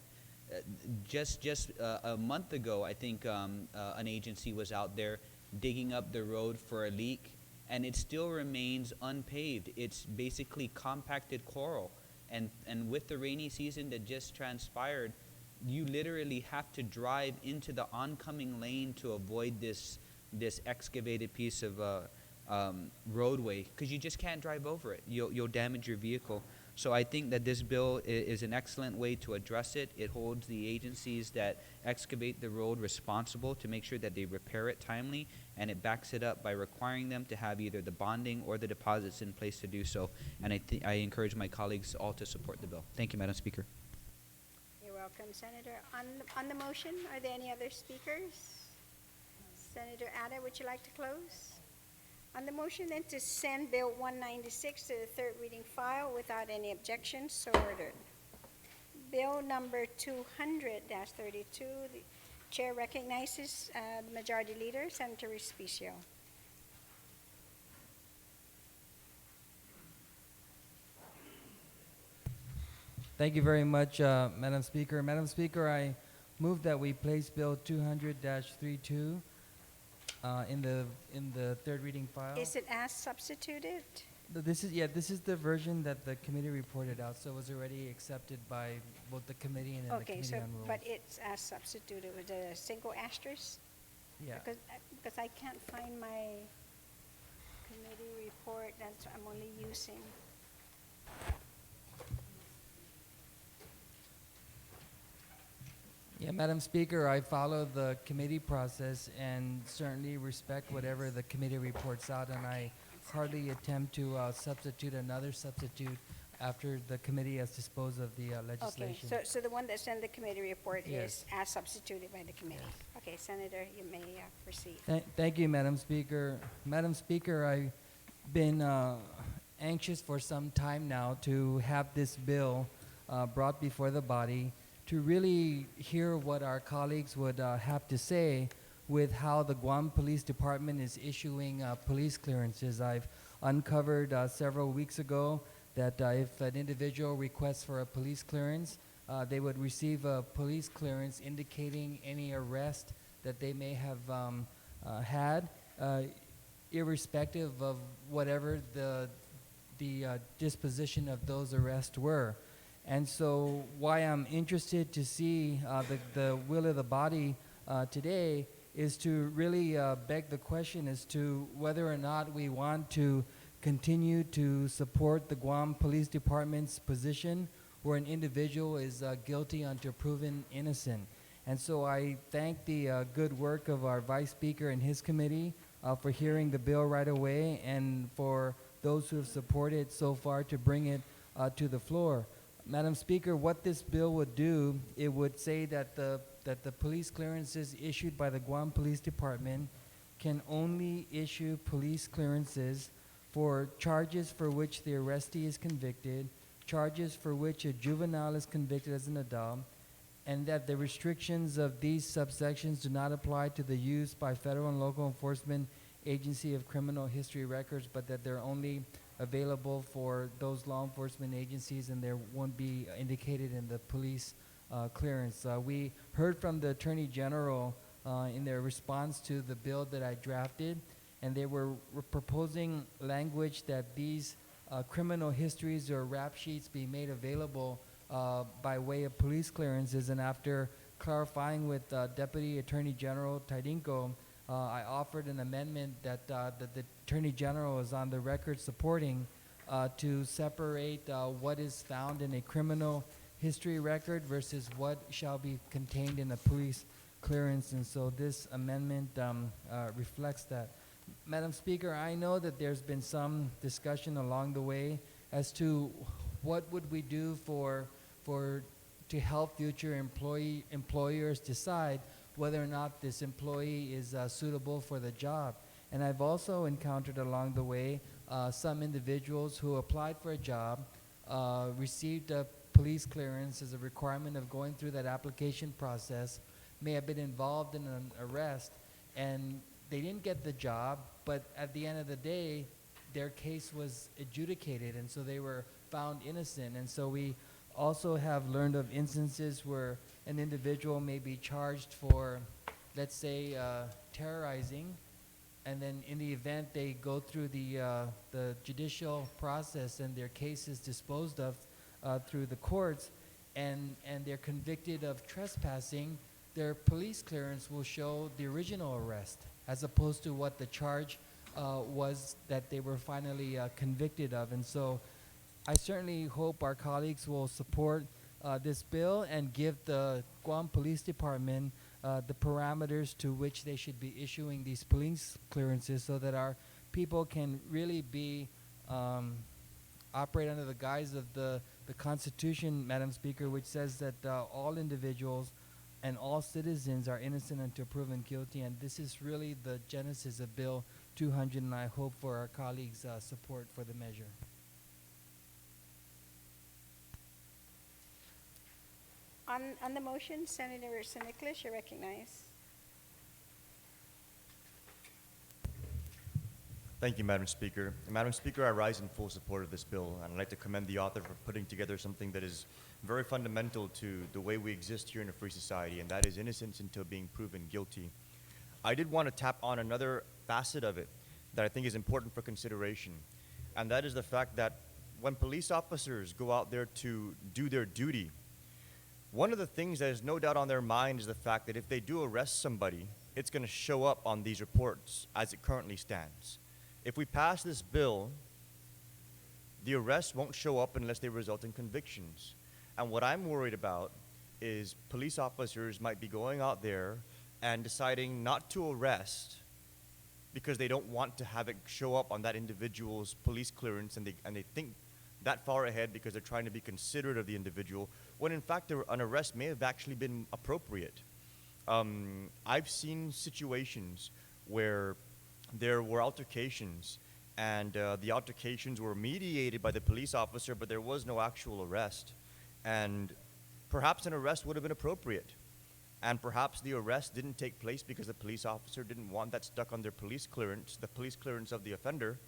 Just a month ago, I think an agency was out there digging up the road for a leak, and it still remains unpaved. It's basically compacted coral. And with the rainy season that just transpired, you literally have to drive into the oncoming lane to avoid this excavated piece of roadway, because you just can't drive over it. You'll damage your vehicle. So I think that this bill is an excellent way to address it. It holds the agencies that excavate the road responsible to make sure that they repair it timely, and it backs it up by requiring them to have either the bonding or the deposits in place to do so. And I encourage my colleagues all to support the bill. Thank you, Madam Speaker. You're welcome, Senator. On the motion, are there any other speakers? Senator Ada, would you like to close? On the motion then to send Bill 196 to the third reading file without any objections, so ordered. Bill number 200-32, the chair recognizes the Majority Leader, Senator Respicio. Thank you very much, Madam Speaker. Madam Speaker, I move that we place Bill 200-32 in the third reading file. Is it as substituted? This is the version that the committee reported out, so it was already accepted by both the committee and then the Okay, committee so, on rules. but it's as substituted with a single asterisk? Yeah. Because I can't find my committee report, that's what I'm only using. Yeah, Madam Speaker, I follow the committee process and certainly respect whatever the committee reports out, and I hardly attempt to substitute another substitute after the committee has disposed of the Okay, legislation. so the one that's in the committee report Yes. is as substituted by the committee? Yes. Okay, Senator, you may proceed. Thank you, Madam Speaker. Madam Speaker, I've been anxious for some time now to have this bill brought before the body to really hear what our colleagues would have to say with how the Guam Police Department is issuing police clearances. I've uncovered several weeks ago that if an individual requests for a police clearance, they would receive a police clearance indicating any arrest that they may have had, irrespective of whatever the disposition of those arrests were. And so why I'm interested to see the will of the body today is to really beg the question as to whether or not we want to continue to support the Guam Police Department's position where an individual is guilty until proven innocent. And so I thank the good work of our Vice Speaker and his committee for hearing the bill right away, and for those who have supported so far to bring it to the floor. Madam Speaker, what this bill would do, it would say that the police clearances issued by the Guam Police Department can only issue police clearances for charges for which the arrestee is convicted, charges for which a juvenile is convicted as an adult, and that the restrictions of these subsections do not apply to the use by federal and local enforcement agency of criminal history records, but that they're only available for those law enforcement agencies, and there won't be indicated in the police clearance. We heard from the Attorney General in their response to the bill that I drafted, and they were proposing language that these criminal histories or rap sheets be made available by way of police clearances. And after clarifying with Deputy Attorney General Tidinko, I offered an amendment that the Attorney General is on the record supporting to separate what is found in a criminal history record versus what shall be contained in a police clearance. And so this amendment reflects that. Madam Speaker, I know that there's been some discussion along the way as to what would we do to help future employers decide whether or not this employee is suitable for the job. And I've also encountered along the way some individuals who applied for a job, received a police clearance as a requirement of going through that application process, may have been involved in an arrest, and they didn't get the job, but at the end of the day, their case was adjudicated, and so they were found innocent. And so we also have learned of instances where an individual may be charged for, let's say, terrorizing, and then in the event they go through the judicial process and their case is disposed of, through the courts, and they're convicted of trespassing, their police clearance will show the original arrest, as opposed to what the charge was that they were finally convicted of. And so I certainly hope our colleagues will support this bill and give the Guam Police Department the parameters to which they should be issuing these police clearances, so that our people can really be operate under the guise of the Constitution, Madam Speaker, which says that all individuals and all citizens are innocent until proven guilty. And this is really the genesis of Bill 200, and I hope for our colleagues' support for the measure. On the motion, Senator Nicholas, you're recognized. Thank you, Madam Speaker. Madam Speaker, I rise in full support of this bill, and I'd like to commend the author for putting together something that is very fundamental to the way we exist here in a free society, and that is innocence until being proven guilty. I did want to tap on another facet of it that I think is important for consideration, and that is the fact that when police officers go out there to do their duty, one of the things that is no doubt on their mind is the fact that if they do arrest somebody, it's going to show up on these reports as it currently stands. If we pass this bill, the arrests won't show up unless they result in convictions. And what I'm worried about is police officers might be going out there and deciding not to arrest because they don't want to have it show up on that individual's police clearance, and they think that far ahead because they're trying to be considerate of the individual, when in fact an arrest may have actually been appropriate. I've seen situations where there were altercations, and the altercations were mediated by the police officer, but there was no actual arrest. And perhaps an arrest would have been appropriate. And perhaps the arrest didn't take place because the police officer didn't want that stuck on their police clearance, the police clearance of the offender,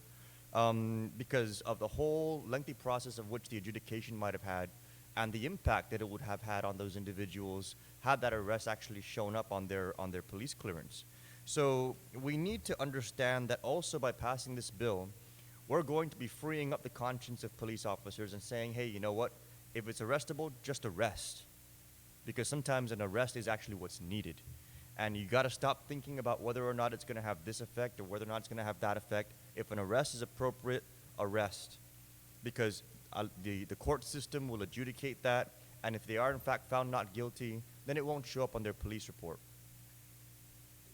because of the whole lengthy process of which the adjudication might have had, and the impact that it would have had on those individuals had that arrest actually shown up on their police clearance. So we need to understand that also by passing this bill, we're going to be freeing up the conscience of police officers and saying, hey, you know what? If it's arrestable, just arrest. Because sometimes an arrest is actually what's needed. And you got to stop thinking about whether or not it's going to have this effect or whether or not it's going to have that effect. If an arrest is appropriate, arrest. Because the court system will adjudicate that, and if they are in fact found not guilty, then it won't show up on their police report.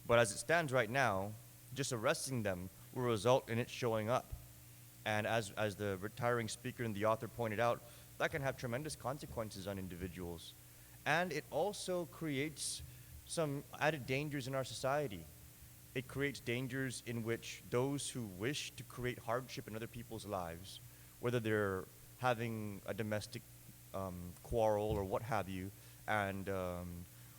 But as it stands right now, just arresting them will result in it showing up. And as the retiring speaker and the author pointed out, that can have tremendous consequences on individuals. And it also creates some added dangers in our society. It creates dangers in which those who wish to create hardship in other people's lives, whether they're having a domestic quarrel or what have you, and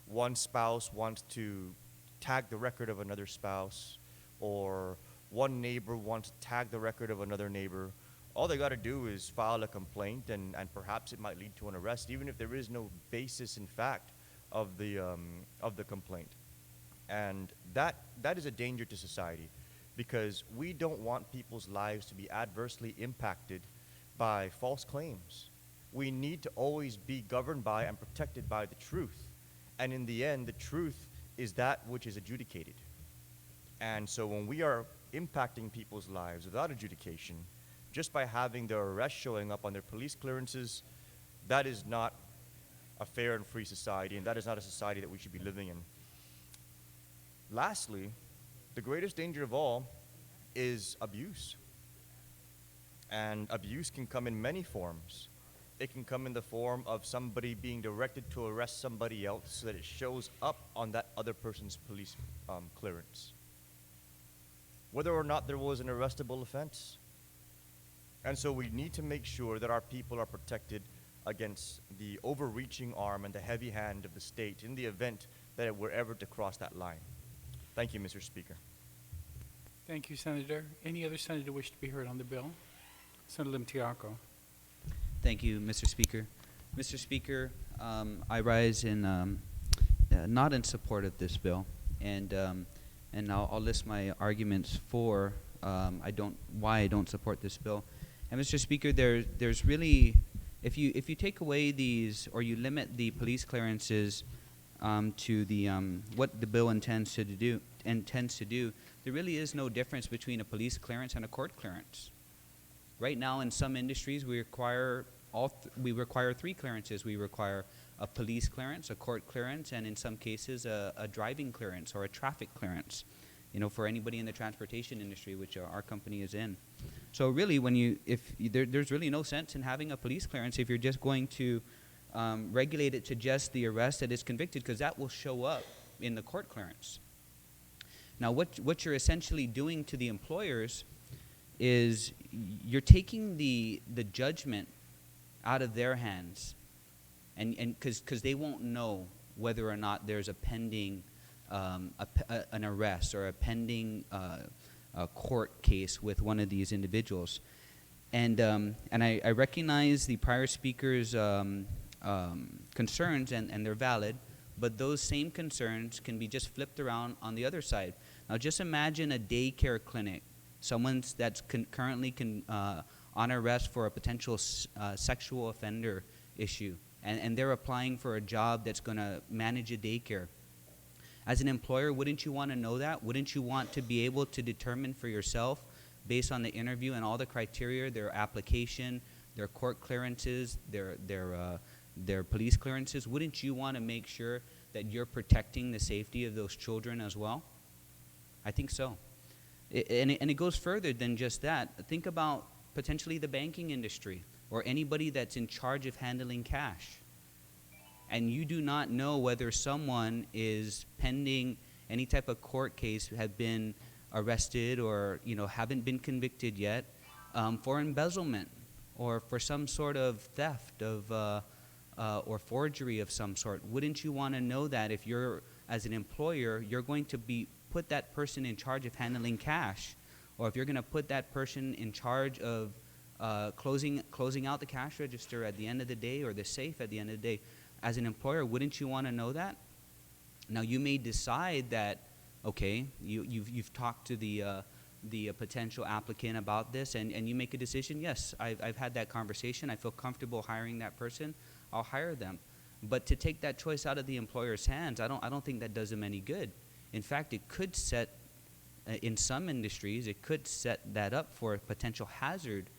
one spouse wants to tag the record of another spouse, or one neighbor wants to tag the record of another neighbor, all they got to do is file a complaint, and perhaps it might lead to an arrest, even if there is no basis in fact of the complaint. And that is a danger to society, because we don't want people's lives to be adversely impacted by false claims. We need to always be governed by and protected by the truth. And in the end, the truth is that which is adjudicated. And so when we are impacting people's lives without adjudication, just by having their arrest showing up on their police clearances, that is not a fair and free society, and that is not a society that we should be living in. Lastly, the greatest danger of all is abuse. And abuse can come in many forms. It can come in the form of somebody being directed to arrest somebody else so that it shows up on that other person's police clearance, whether or not there was an arrestable offense. And so we need to make sure that our people are protected against the overreaching arm and the heavy hand of the state in the event that it were ever to cross that line. Thank you, Mr. Speaker. Thank you, Senator. Any other senator wish to be heard on the bill? Senator Limtiaco. Thank you, Mr. Speaker. Mr. Speaker, I rise in not in support of this bill, and I'll list my arguments for why I don't support this bill. And Mr. Speaker, there's really If you take away these, or you limit the police clearances to the what the bill intends to do, there really is no difference between a police clearance and a court clearance. Right now, in some industries, we require three clearances. We require a police clearance, a court clearance, and in some cases, a driving clearance or a traffic clearance. For anybody in the transportation industry, which our company is in. So really, there's really no sense in having a police clearance if you're just going to regulate it to just the arrest that is convicted, because that will show up in the court clearance. Now, what you're essentially doing to the employers is you're taking the judgment out of their hands, and because they won't know whether or not there's a pending an arrest or a pending court case with one of these individuals. And I recognize the prior speaker's concerns, and they're valid, but those same concerns can be just flipped around on the other side. Now just imagine a daycare clinic, someone that's currently on arrest for a potential sexual offender issue, and they're applying for a job that's going to manage a daycare. As an employer, wouldn't you want to know that? Wouldn't you want to be able to determine for yourself, based on the interview and all the criteria, their application, their court clearances, their police clearances? Wouldn't you want to make sure that you're protecting the safety of those children as well? I think so. And it goes further than just that. Think about potentially the banking industry or anybody that's in charge of handling cash. And you do not know whether someone is pending any type of court case, have been arrested, or haven't been convicted yet for embezzlement or for some sort of theft of or forgery of some sort. Wouldn't you want to know that if you're, as an employer, you're going to put that person in charge of handling cash, or if you're going to put that person in charge of closing out the cash register at the end of the day, or the safe at the end of the day? As an employer, wouldn't you want to know that? Now, you may decide that, okay, you've talked to the potential applicant about this, and you make a decision. Yes, I've had that conversation. I feel comfortable hiring that person. I'll hire them. But to take that choice out of the employer's hands, I don't think that does them any good. In fact, it could set, in some industries, it could set that up for a potential hazard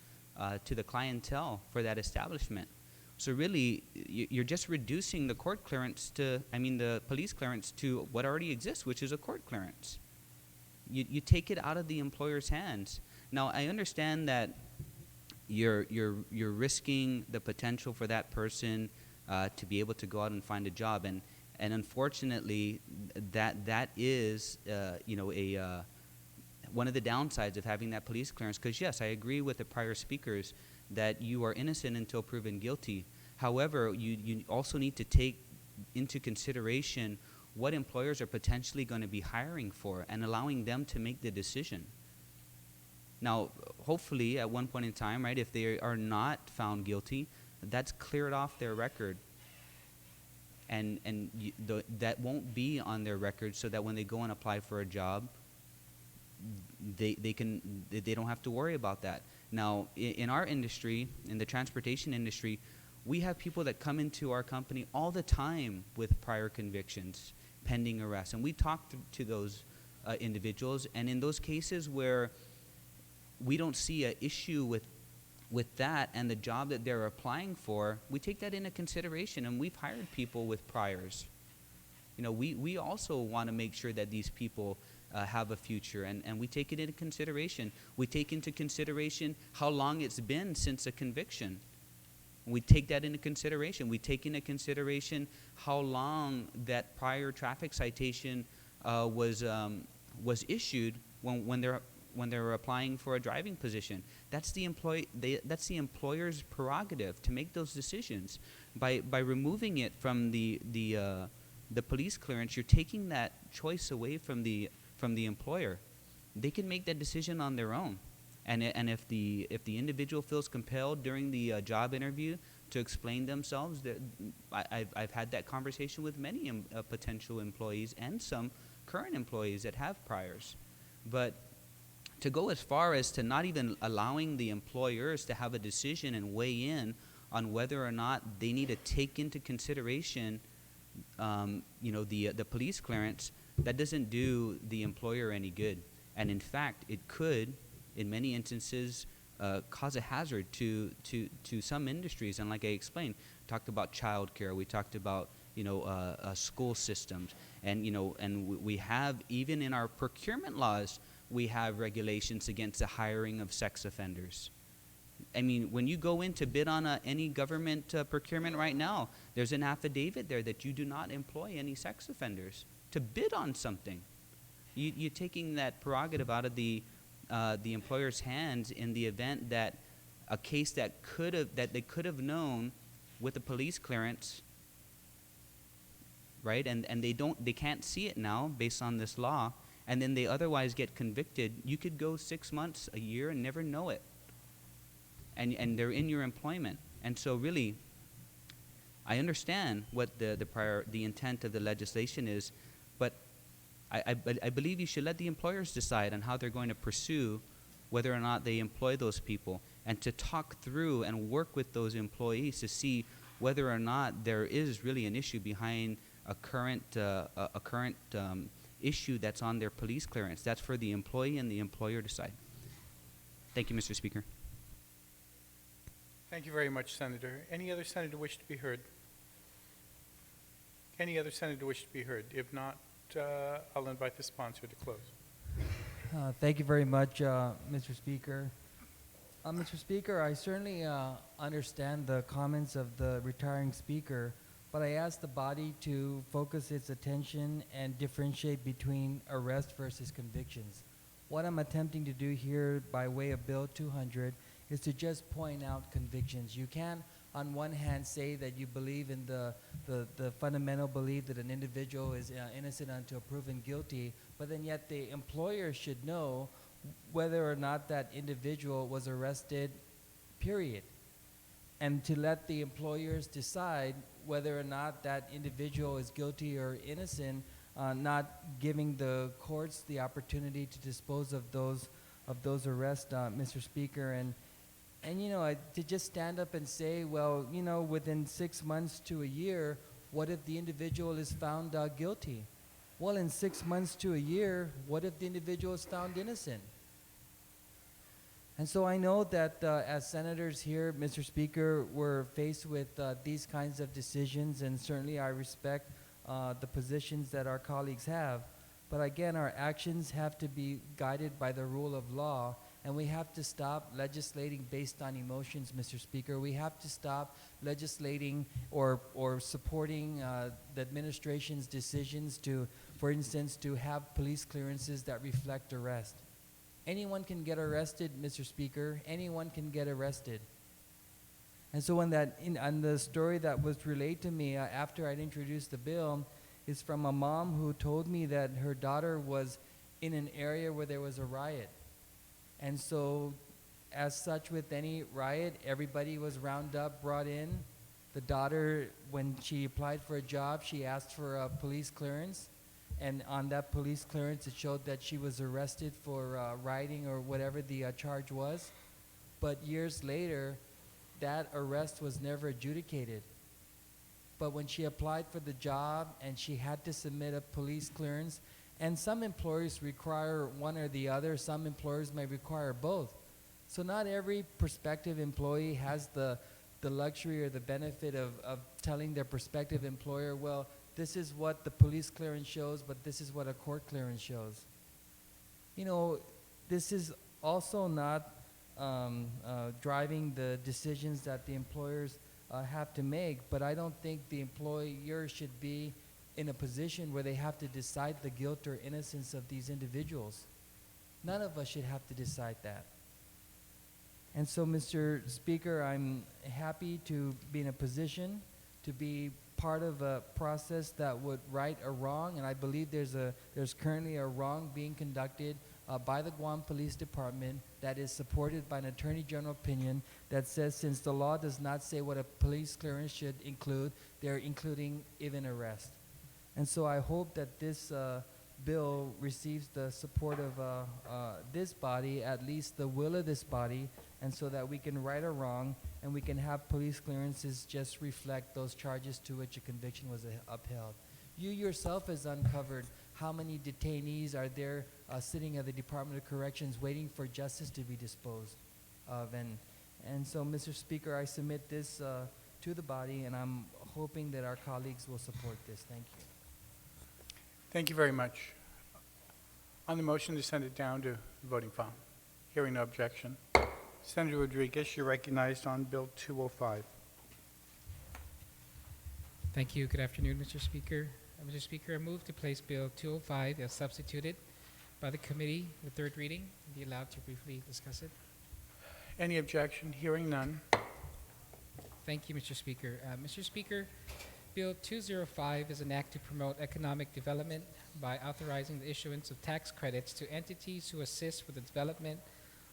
to the clientele for that establishment. So really, you're just reducing the court clearance the police clearance to what already exists, which is a court clearance. You take it out of the employer's hands. Now, I understand that you're risking the potential for that person to be able to go out and find a job, and unfortunately, that is one of the downsides of having that police clearance. Because yes, I agree with the prior speakers that you are innocent until proven guilty. However, you also need to take into consideration what employers are potentially going to be hiring for and allowing them to make the decision. Now, hopefully, at one point in time, right, if they are not found guilty, that's cleared off their record. And that won't be on their record, so that when they go and apply for a job, they don't have to worry about that. Now, in our industry, in the transportation industry, we have people that come into our company all the time with prior convictions, pending arrest. And we talk to those individuals, and in those cases where we don't see an issue with that and the job that they're applying for, we take that into consideration, and we've hired people with priors. We also want to make sure that these people have a future, and we take it into consideration. We take into consideration how long it's been since a conviction. We take that into consideration. We take into consideration how long that prior traffic citation was issued when they're applying for a driving position. That's the employer's prerogative to make those decisions. By removing it from the police clearance, you're taking that choice away from the employer. They can make that decision on their own. And if the individual feels compelled during the job interview to explain themselves, I've had that conversation with many potential employees and some current employees that have priors. But to go as far as to not even allowing the employers to have a decision and weigh in on whether or not they need to take into consideration, the police clearance, that doesn't do the employer any good. And in fact, it could, in many instances, cause a hazard to some industries. And like I explained, talked about childcare, we talked about school systems, and we have, even in our procurement laws, we have regulations against the hiring of sex offenders. I mean, when you go in to bid on any government procurement right now, there's an affidavit there that you do not employ any sex offenders to bid on something. You're taking that prerogative out of the employer's hands in the event that a case that they could have known with a police clearance, right? And they can't see it now based on this law, and then they otherwise get convicted. You could go 6 months, a year, and never know it. And they're in your employment. And so really, I understand what the intent of the legislation is, but I believe you should let the employers decide on how they're going to pursue whether or not they employ those people, and to talk through and work with those employees to see whether or not there is really an issue behind a current issue that's on their police clearance. That's for the employee and the employer to decide. Thank you, Mr. Speaker. Thank you very much, Senator. Any other senator wish to be heard? Any other senator wish to be heard? If not, I'll invite the sponsor to close. Thank you very much, Mr. Speaker. Mr. Speaker, I certainly understand the comments of the retiring speaker, but I ask the body to focus its attention and differentiate between arrest versus convictions. What I'm attempting to do here by way of Bill 200 is to just point out convictions. You can't, on one hand, say that you believe in the fundamental belief that an individual is innocent until proven guilty, but then yet the employer should know whether or not that individual was arrested, period. And to let the employers decide whether or not that individual is guilty or innocent, not giving the courts the opportunity to dispose of those arrests, Mr. Speaker. And to just stand up and say, well, within 6 months to a year, what if the individual is found guilty? Well, in 6 months to a year, what if the individual is found innocent? And so I know that as senators here, Mr. Speaker, we're faced with these kinds of decisions, and certainly I respect the positions that our colleagues have. But again, our actions have to be guided by the rule of law, and we have to stop legislating based on emotions, Mr. Speaker. We have to stop legislating or supporting the administration's decisions to, for instance, to have police clearances that reflect arrest. Anyone can get arrested, Mr. Speaker. Anyone can get arrested. And so on the story that was relayed to me after I'd introduced the bill is from a mom who told me that her daughter was in an area where there was a riot. And so, as such with any riot, everybody was rounded up, brought in. The daughter, when she applied for a job, she asked for a police clearance. And on that police clearance, it showed that she was arrested for rioting or whatever the charge was. But years later, that arrest was never adjudicated. But when she applied for the job and she had to submit a police clearance, and some employers require one or the other, some employers may require both. So not every prospective employee has the luxury or the benefit of telling their prospective employer, well, this is what the police clearance shows, but this is what a court clearance shows. This is also not driving the decisions that the employers have to make, but I don't think the employer should be in a position where they have to decide the guilt or innocence of these individuals. None of us should have to decide that. And so, Mr. Speaker, I'm happy to be in a position to be part of a process that would right a wrong, and I believe there's currently a wrong being conducted by the Guam Police Department that is supported by an Attorney General opinion that says since the law does not say what a police clearance should include, they're including even arrest. And so I hope that this bill receives the support of this body, at least the will of this body, and so that we can right a wrong and we can have police clearances just reflect those charges to which a conviction was upheld. You yourself has uncovered how many detainees are there sitting at the Department of Corrections waiting for justice to be disposed of. And so, Mr. Speaker, I submit this to the body, and I'm hoping that our colleagues will support this. Thank you. Thank you very much. On the motion to send it down to voting file. Hearing no objection. Senator Rodriguez, you're recognized on Bill 205. Thank you. Good afternoon, Mr. Speaker. Mr. Speaker, I move to place Bill 205 as substituted by the committee with third reading and be allowed to briefly discuss it. Any objection? Hearing none. Thank you, Mr. Speaker. Mr. Speaker, Bill 205 is an act to promote economic development by authorizing the issuance of tax credits to entities who assist with the development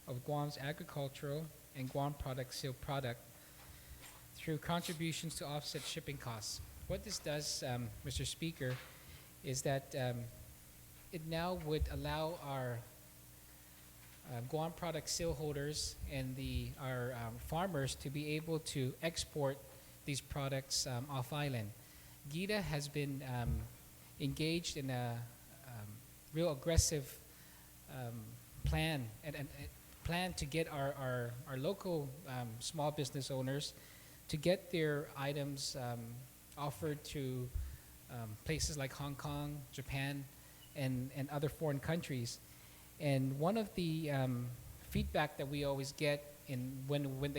of Guam's agricultural and Guam product seal product through contributions to offset shipping costs. What this does, Mr. Speaker, is that it now would allow our Guam product seal holders and our farmers to be able to export these products off island. GITA has been engaged in a real aggressive plan to get our local small business owners to get their items offered to places like Hong Kong, Japan, and other foreign countries. And one of the feedback that we always get when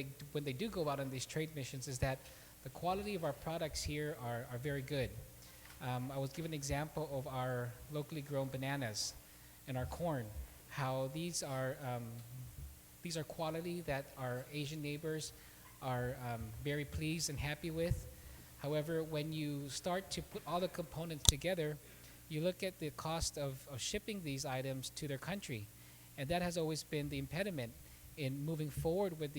they do go out on these trade missions is that the quality of our products here are very good. I was given an example of our locally grown bananas and our corn, how these are quality that our Asian neighbors are very pleased and happy with. However, when you start to put all the components together, you look at the cost of shipping these items to their country, and that has always been the impediment in moving forward with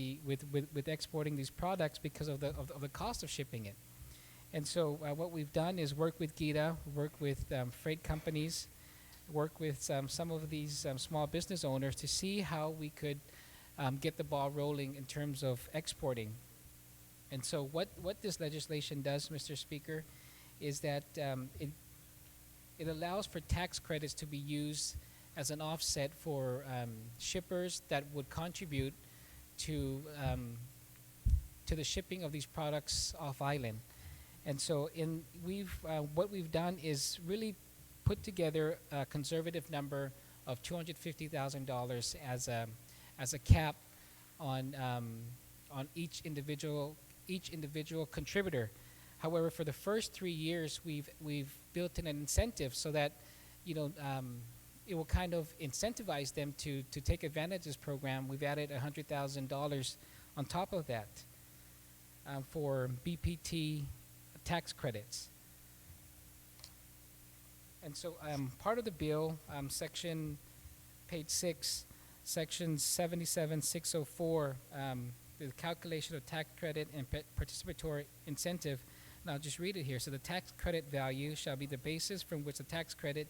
exporting these products because of the cost of shipping it. And so what we've done is work with GITA, work with freight companies, work with some of these small business owners to see how we could get the ball rolling in terms of exporting. And so what this legislation does, Mr. Speaker, is that it allows for tax credits to be used as an offset for shippers that would contribute to the shipping of these products off island. And so what we've done is really put together a conservative number of $250,000 as a cap on each individual contributor. However, for the first 3 years, we've built in an incentive so that it will kind of incentivize them to take advantage of this program. We've added $100,000 on top of that for BPT tax credits. And so part of the bill, section page 6, section 77604, the calculation of tax credit and participatory incentive, and I'll just read it here. So the tax credit value shall be the basis from which the tax credit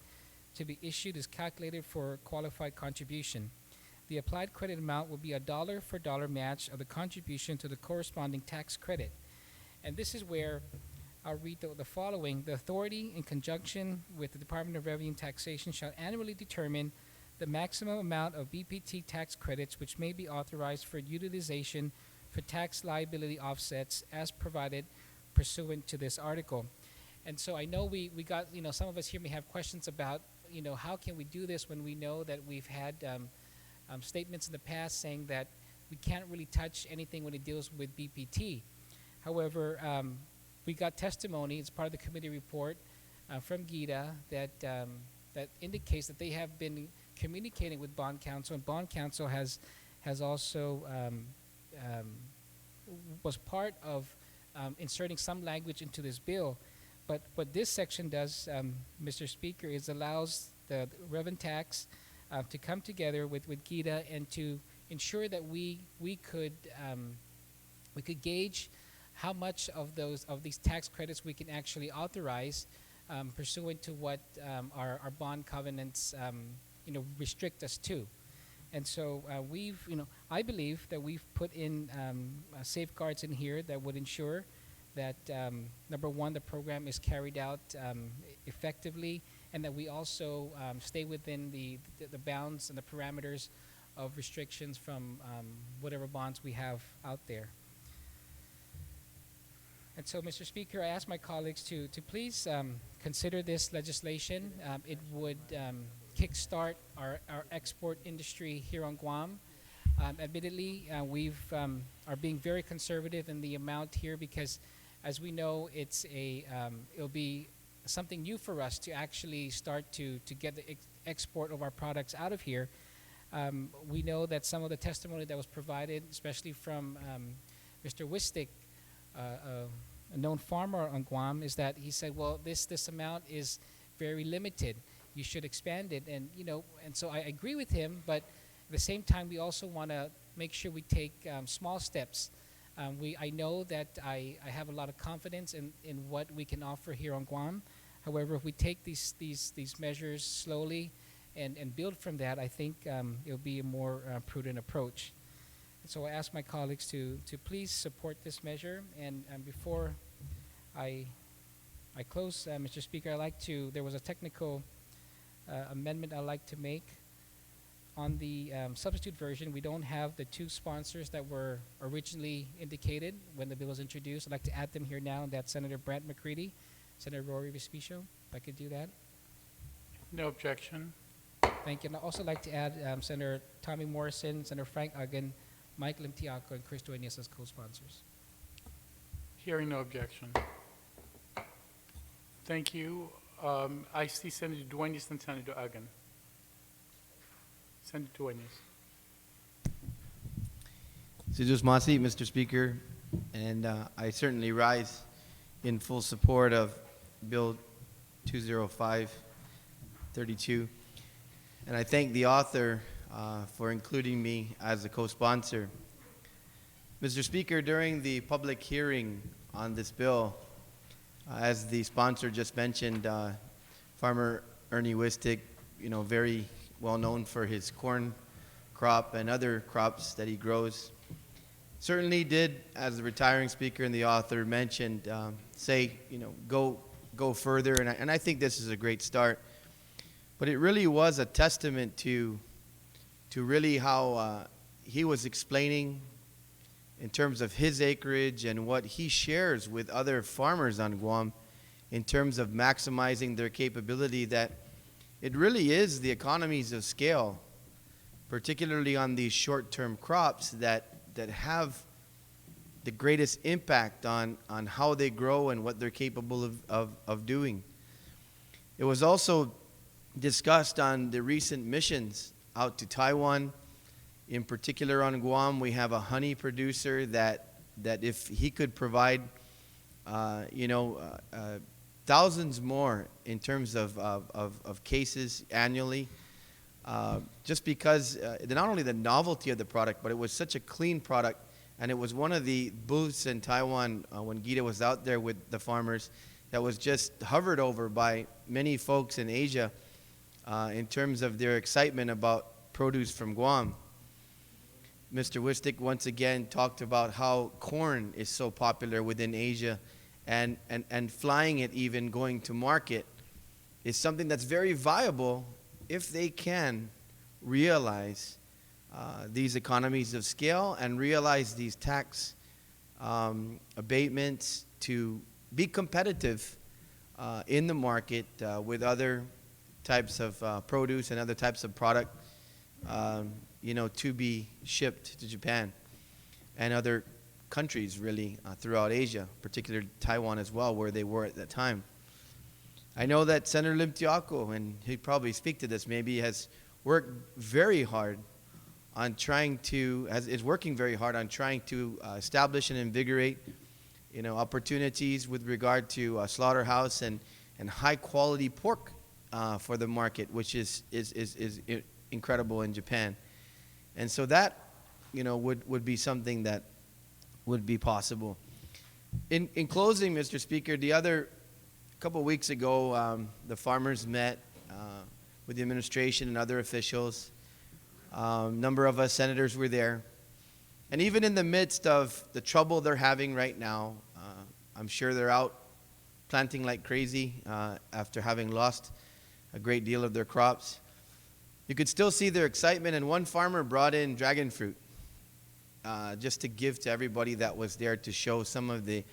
to be issued is calculated for qualified contribution. The applied credit amount will be a dollar for dollar match of the contribution to the corresponding tax credit. And this is where I'll read the following. The authority, in conjunction with the Department of Revenue and Taxation, shall annually determine the maximum amount of BPT tax credits which may be authorized for utilization for tax liability offsets as provided pursuant to this article. And so I know we got, some of us here may have questions about, how can we do this when we know that we've had statements in the past saying that we can't really touch anything when it deals with BPT. However, we got testimony, it's part of the committee report from GITA that indicates that they have been communicating with bond counsel, and bond counsel has also was part of inserting some language into this bill. But what this section does, Mr. Speaker, is allows the revenue tax to come together with GITA and to ensure that we could gauge how much of these tax credits we can actually authorize pursuant to what our bond covenants restrict us to. And so I believe that we've put in safeguards in here that would ensure that, number one, the program is carried out effectively, and that we also stay within the bounds and the parameters of restrictions from whatever bonds we have out there. And so, Mr. Speaker, I ask my colleagues to please consider this legislation. It would kickstart our export industry here on Guam. Admittedly, we've are being very conservative in the amount here because, as we know, it'll be something new for us to actually start to get the export of our products out of here. We know that some of the testimony that was provided, especially from Mr. Wistick, a known farmer on Guam, is that he said, well, this amount is very limited. You should expand it. And, and so I agree with him, but at the same time, we also want to make sure we take small steps. I know that I have a lot of confidence in what we can offer here on Guam. However, if we take these measures slowly and build from that, I think it'll be a more prudent approach. And so I ask my colleagues to please support this measure. And before I close, Mr. Speaker, there was a technical amendment I'd like to make. On the substitute version, we don't have the two sponsors that were originally indicated when the bill was introduced. I'd like to add them here now, and that's Senator Brant McCready, Senator Rory Vespicio, if I could do that. No objection. Thank you. And I'd also like to add Senator Tommy Morrison, Senator Frank Uggan, Mike Limtiaco, and Chris Duenas as co-sponsors. Hearing no objection. Thank you. I see Senator Duenas and Senator Uggan. Senator Duenas. Sidus Masi, Mr. Speaker, and I certainly rise in full support of Bill 205-32. And I thank the author for including me as a co-sponsor. Mr. Speaker, during the public hearing on this bill, as the sponsor just mentioned, Farmer Ernie Wistick, very well known for his corn crop and other crops that he grows, certainly did, as the retiring speaker and the author mentioned, say, go further. And I think this is a great start. But it really was a testament to really how he was explaining in terms of his acreage and what he shares with other farmers on Guam in terms of maximizing their capability, that it really is the economies of scale, particularly on these short-term crops, that have the greatest impact on how they grow and what they're capable of doing. It was also discussed on the recent missions out to Taiwan. In particular on Guam, we have a honey producer that if he could provide, thousands more in terms of cases annually, just because not only the novelty of the product, but it was such a clean product. And it was one of the booths in Taiwan when Gita was out there with the farmers that was just hovered over by many folks in Asia in terms of their excitement about produce from Guam. Mr. Wistick once again talked about how corn is so popular within Asia, and flying it, even going to market, is something that's very viable if they can realize these economies of scale and realize these tax abatements to be competitive in the market with other types of produce and other types of product, to be shipped to Japan and other countries, really, throughout Asia, particularly Taiwan as well, where they were at that time. I know that Senator Limtiaco, and he'd probably speak to this maybe, has worked very hard on is working very hard on trying to establish and invigorate, opportunities with regard to slaughterhouse and high quality pork for the market, which is incredible in Japan. And so that, would be something that would be possible. In closing, Mr. Speaker, a couple of weeks ago, the farmers met with the administration and other officials Number of us senators were there. And even in the midst of the trouble they're having right now, I'm sure they're out planting like crazy after having lost a great deal of their crops. You could still see their excitement, and one farmer brought in dragon fruit just to give to everybody that was there, to show some of the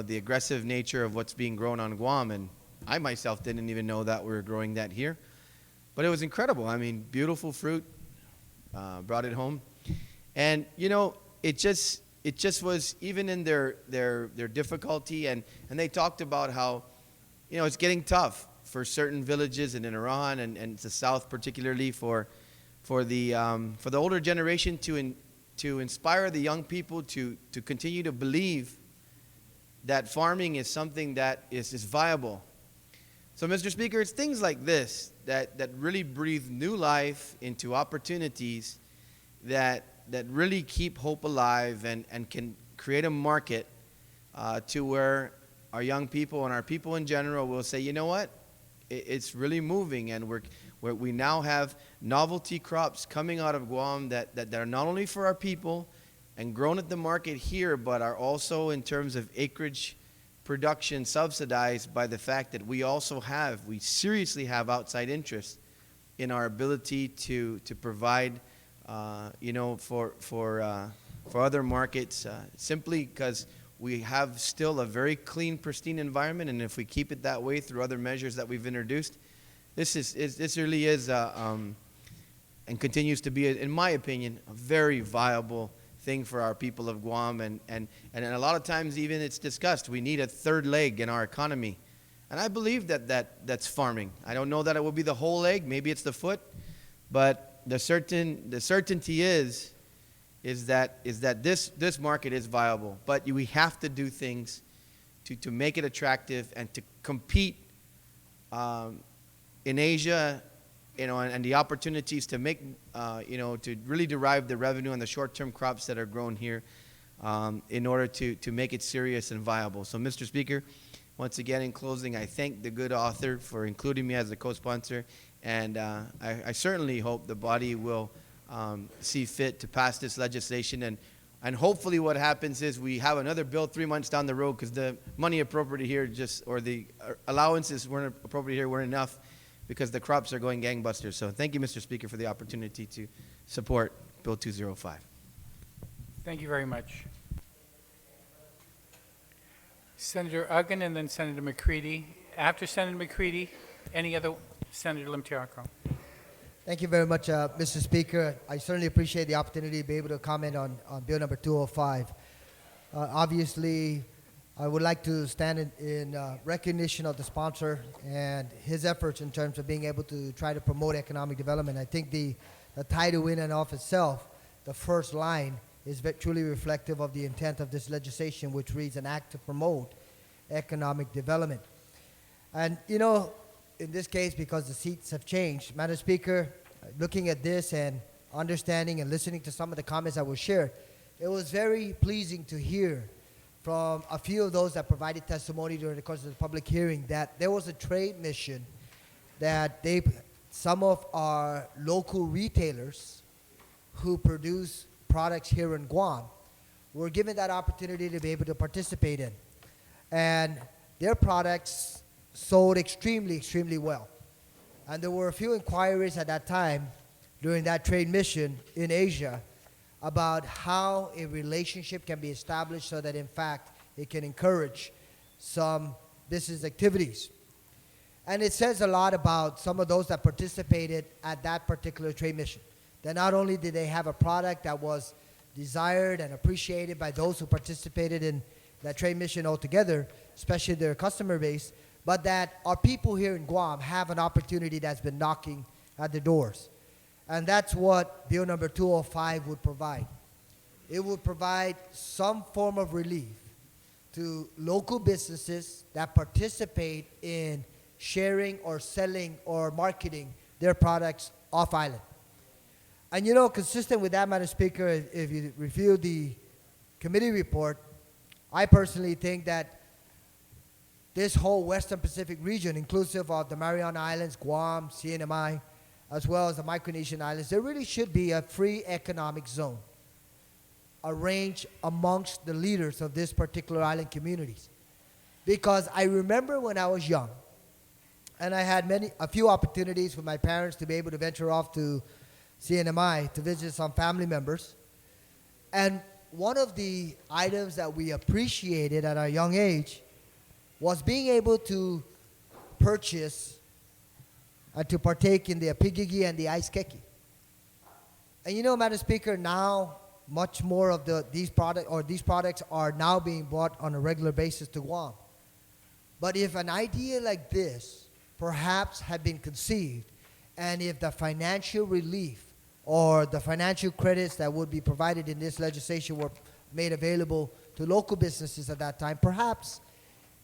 aggressive nature of what's being grown on Guam. And I myself didn't even know that we were growing that here. But it was incredible. I mean, beautiful fruit, brought it home. And, it just was, even in their difficulty, and they talked about how, it's getting tough for certain villages and in Iran and the South particularly for the older generation to inspire the young people to continue to believe that farming is something that is viable. So, Mr. Speaker, it's things like this that really breathe new life into opportunities that really keep hope alive and can create a market to where our young people and our people in general will say, you know what, it's really moving, and we now have novelty crops coming out of Guam that are not only for our people and grown at the market here, but are also in terms of acreage production subsidized by the fact that we seriously have outside interest in our ability to provide, for other markets, simply because we have still a very clean, pristine environment, and if we keep it that way through other measures that we've introduced, this really is and continues to be, in my opinion, a very viable thing for our people of Guam, and a lot of times even it's discussed, we need a third leg in our economy. And I believe that's farming. I don't know that it will be the whole leg, maybe it's the foot, but the certainty is that this market is viable. But we have to do things to make it attractive and to compete in Asia, and the opportunities to make, to really derive the revenue on the short-term crops that are grown here in order to make it serious and viable. So, Mr. Speaker, once again, in closing, I thank the good author for including me as a co-sponsor, and I certainly hope the body will see fit to pass this legislation, and hopefully what happens is we have another bill 3 months down the road, because the money appropriated here or the allowances weren't appropriated here weren't enough, because the crops are going gangbusters. So thank you, Mr. Speaker, for the opportunity to support Bill 205. Thank you very much. Senator Uggan and then Senator McCready. After Senator McCready, any other? Senator Limtiarco. Thank you very much, Mr. Speaker. I certainly appreciate the opportunity to be able to comment on Bill number 205. Obviously, I would like to stand in recognition of the sponsor and his efforts in terms of being able to try to promote economic development. I think the title in and of itself, the first line, is truly reflective of the intent of this legislation, which reads, an act to promote economic development. And, in this case, because the seats have changed, Madam Speaker, looking at this and understanding and listening to some of the comments that were shared, it was very pleasing to hear from a few of those that provided testimony during the course of the public hearing that there was a trade mission that some of our local retailers who produce products here in Guam were given that opportunity to be able to participate in. And their products sold extremely, extremely well. And there were a few inquiries at that time during that trade mission in Asia about how a relationship can be established so that, in fact, it can encourage some business activities. And it says a lot about some of those that participated at that particular trade mission. That not only did they have a product that was desired and appreciated by those who participated in that trade mission altogether, especially their customer base, but that our people here in Guam have an opportunity that's been knocking at the doors. And that's what Bill number 205 would provide. It would provide some form of relief to local businesses that participate in sharing or selling or marketing their products off island. And consistent with that, Madam Speaker, if you review the committee report, I personally think that this whole Western Pacific region, inclusive of the Mariana Islands, Guam, CNMI, as well as the Micronesian islands, there really should be a free economic zone arranged amongst the leaders of this particular island communities. Because I remember when I was young, and I had a few opportunities with my parents to be able to venture off to CNMI to visit some family members. And one of the items that we appreciated at our young age was being able to purchase and to partake in the pigigi and the ice keki. And you know, Madam Speaker, now much more of these products are now being bought on a regular basis to Guam. But if an idea like this perhaps had been conceived, and if the financial relief or the financial credits that would be provided in this legislation were made available to local businesses at that time, perhaps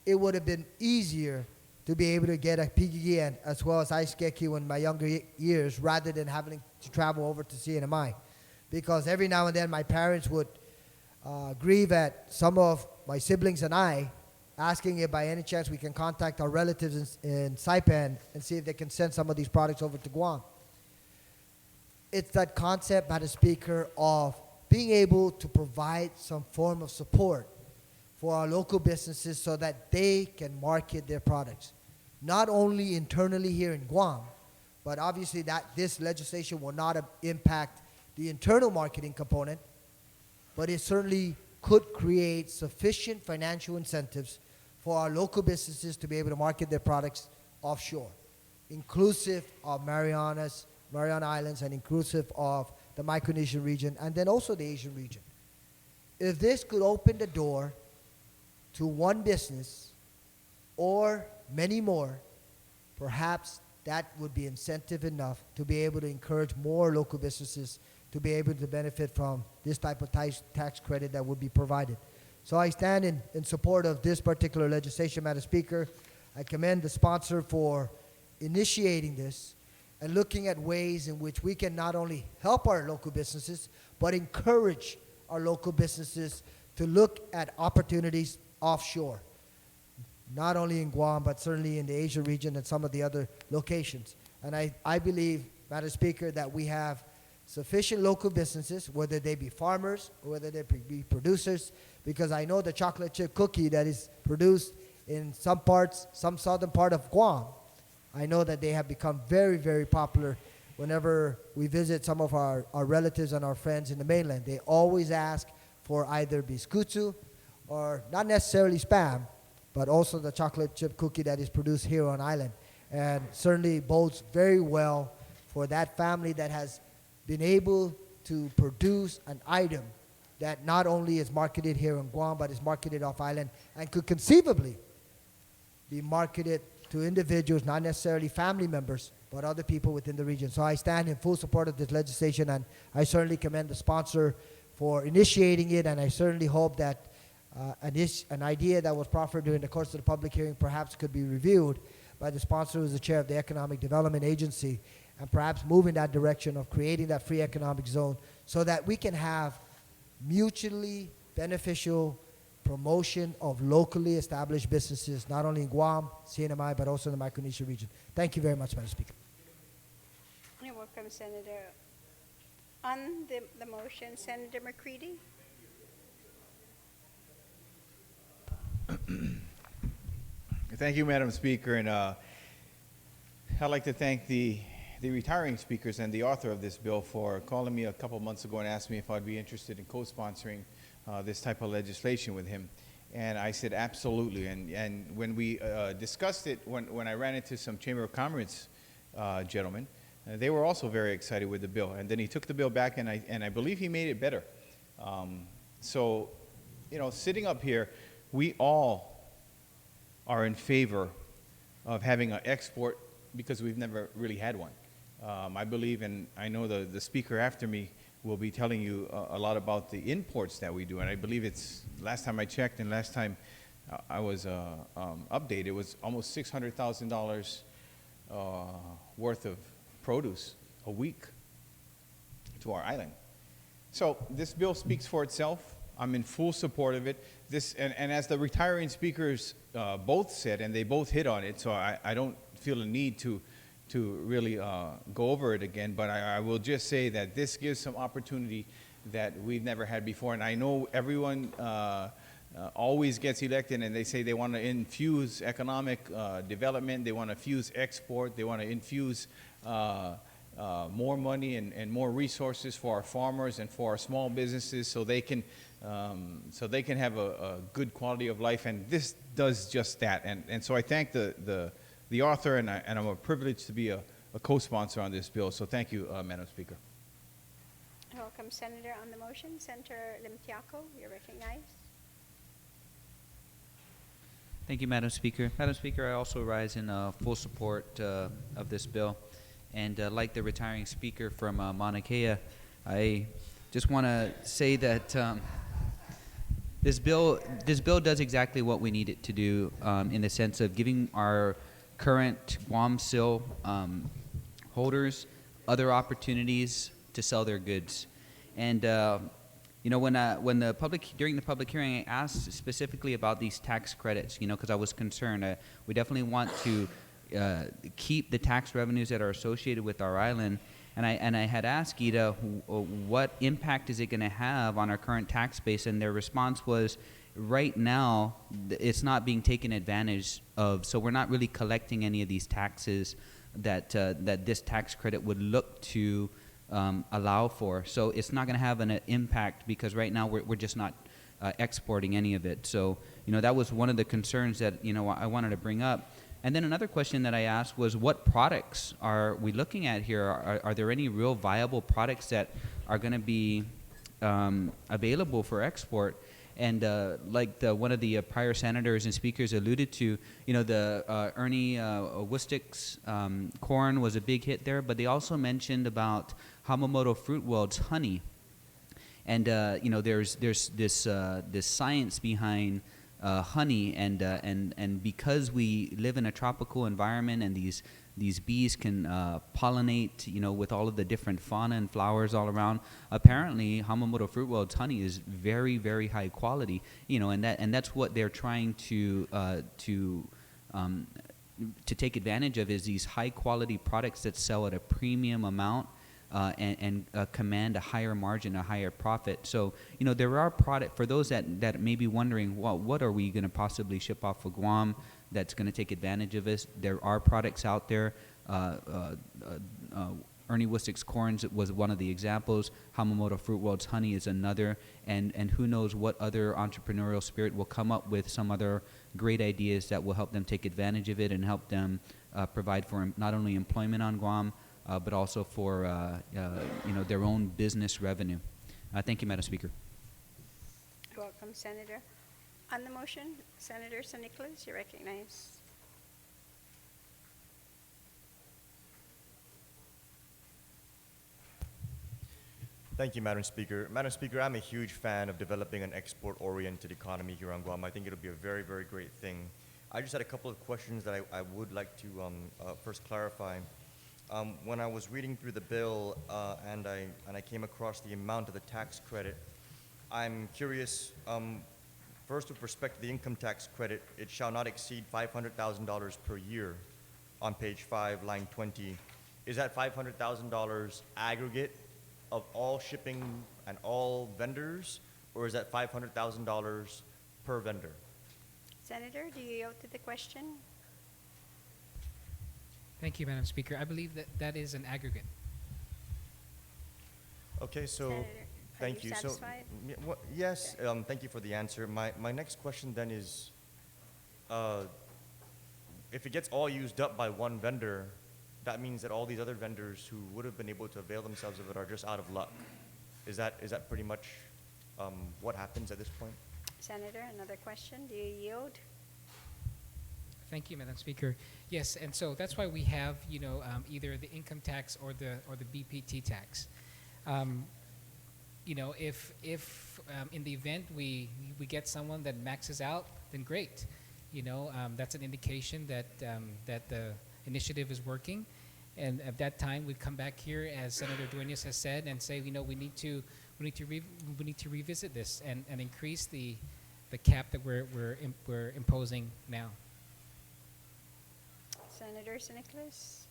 it would have been easier to be able to get a pigigi and as well as ice keki in my younger years rather than having to travel over to CNMI. Because every now and then my parents would grieve at some of my siblings and I, asking if by any chance we can contact our relatives in Saipan and see if they can send some of these products over to Guam. It's that concept, Madam Speaker, of being able to provide some form of support for our local businesses so that they can market their products. Not only internally here in Guam, but obviously that this legislation will not impact the internal marketing component, but it certainly could create sufficient financial incentives for our local businesses to be able to market their products offshore, inclusive of Mariana Islands and inclusive of the Micronesian region and then also the Asian region. If this could open the door to one business or many more, perhaps that would be incentive enough to be able to encourage more local businesses to be able to benefit from this type of tax credit that would be provided. So I stand in support of this particular legislation, Madam Speaker. I commend the sponsor for initiating this and looking at ways in which we can not only help our local businesses, but encourage our local businesses to look at opportunities offshore, not only in Guam, but certainly in the Asia region and some of the other locations. And I believe, Madam Speaker, that we have sufficient local businesses, whether they be farmers or whether they be producers, because I know the chocolate chip cookie that is produced in some southern part of Guam, I know that they have become very, very popular whenever we visit some of our relatives and our friends in the mainland. They always ask for either biscuitsu or not necessarily spam, but also the chocolate chip cookie that is produced here on island. And certainly bodes very well for that family that has been able to produce an item that not only is marketed here in Guam, but is marketed off island and could conceivably be marketed to individuals, not necessarily family members, but other people within the region. So I stand in full support of this legislation, and I certainly commend the sponsor for initiating it, and I certainly hope that an idea that was proffered during the course of the public hearing perhaps could be reviewed by the sponsor who is the chair of the Economic Development Agency, and perhaps move in that direction of creating that free economic zone so that we can have mutually beneficial promotion of locally established businesses, not only in Guam, CNMI, but also in the Micronesia region. Thank you very much, Madam Speaker. You're welcome, Senator. On the motion, Senator McCready. Thank you, Madam Speaker, and I'd like to thank the retiring speakers and the author of this bill for calling me a couple months ago and asked me if I'd be interested in co-sponsoring this type of legislation with him. And I said absolutely. And when we discussed it, when I ran into some Chamber of Commerce gentlemen, they were also very excited with the bill. And then he took the bill back, and I believe he made it better. So, you know, sitting up here, we all are in favor of having an export because we've never really had one. I believe, and I know the speaker after me will be telling you a lot about the imports that we do, and I believe it's, last time I checked and last time I was updated, it was almost $600,000 worth of produce a week to our island. So this bill speaks for itself. I'm in full support of it. And as the retiring speakers both said, and they both hit on it, so I don't feel a need to to really go over it again, but I will just say that this gives some opportunity that we've never had before. And I know everyone always gets elected and they say they want to infuse economic development, they want to infuse export, they want to infuse more money and more resources for our farmers and for our small businesses so they can have a good quality of life, and this does just that. And so I thank the author, and I'm a privilege to be a co-sponsor on this bill. So thank you, Madam Speaker. Welcome, Senator. On the motion, Senator Limtiaco, you're recognized. Thank you, Madam Speaker. Madam Speaker, I also rise in full support of this bill. And like the retiring speaker from Mauna Kea, I just want to say that this bill does exactly what we need it to do in the sense of giving our current Guam SIL holders other opportunities to sell their goods. And during the public hearing, I asked specifically about these tax credits, because I was concerned. We definitely want to keep the tax revenues that are associated with our island. And I had asked EDA, what impact is it going to have on our current tax base? And their response was, right now, it's not being taken advantage of, so we're not really collecting any of these taxes that this tax credit would look to allow for. So it's not going to have an impact because right now we're just not exporting any of it. So, that was one of the concerns that, I wanted to bring up. And then another question that I asked was, what products are we looking at here? Are there any real viable products that are going to be available for export? And like one of the prior senators and speakers alluded to, the Ernie Wistic's corn was a big hit there, but they also mentioned about Hamamoto Fruit World's honey. And there's this science behind honey, and because we live in a tropical environment and these bees can pollinate, with all of the different fauna and flowers all around. Apparently, Hamamoto Fruit World's honey is very, very high quality, and that's what they're trying to take advantage of, is these high quality products that sell at a premium amount. And command a higher margin, a higher profit. So, there are products, for those that may be wondering, well, what are we going to possibly ship off of Guam that's going to take advantage of this? There are products out there. Ernie Wistic's corns was one of the examples. Hamamoto Fruit World's honey is another. And who knows what other entrepreneurial spirit will come up with some other great ideas that will help them take advantage of it and help them provide for not only employment on Guam, but also for their own business revenue. Thank you, Madam Speaker. Welcome, Senator. On the motion, Senator San Nicolas, you're recognized. Thank you, Madam Speaker. Madam Speaker, I'm a huge fan of developing an export-oriented economy here on Guam. I think it'll be a very, very great thing. I just had a couple of questions that I would like to first clarify. When I was reading through the bill and I came across the amount of the tax credit, I'm curious, first with respect to the income tax credit, it shall not exceed $500,000 per year on page 5, line 20. Is that $500,000 aggregate of all shipping and all vendors, or is that $500,000 per vendor? Senator, do you yield to the question? Thank you, Madam Speaker. I believe that is an aggregate. Okay, so Senator, thank you. satisfied? So, yes, thank you for the answer. My next question then is, if it gets all used up by one vendor, that means that all these other vendors who would have been able to avail themselves of it are just out of luck. Is that pretty much what happens at this point? Senator, another question. Do you yield? Thank you, Madam Speaker. Yes, and so that's why we have, either the income tax or the BPT tax. If in the event we get someone that maxes out, then great. That's an indication that the initiative is working. And at that time, we come back here, as Senator Duenas has said, and say, we need to revisit this and increase the cap that we're imposing now. Senator San Nicolas?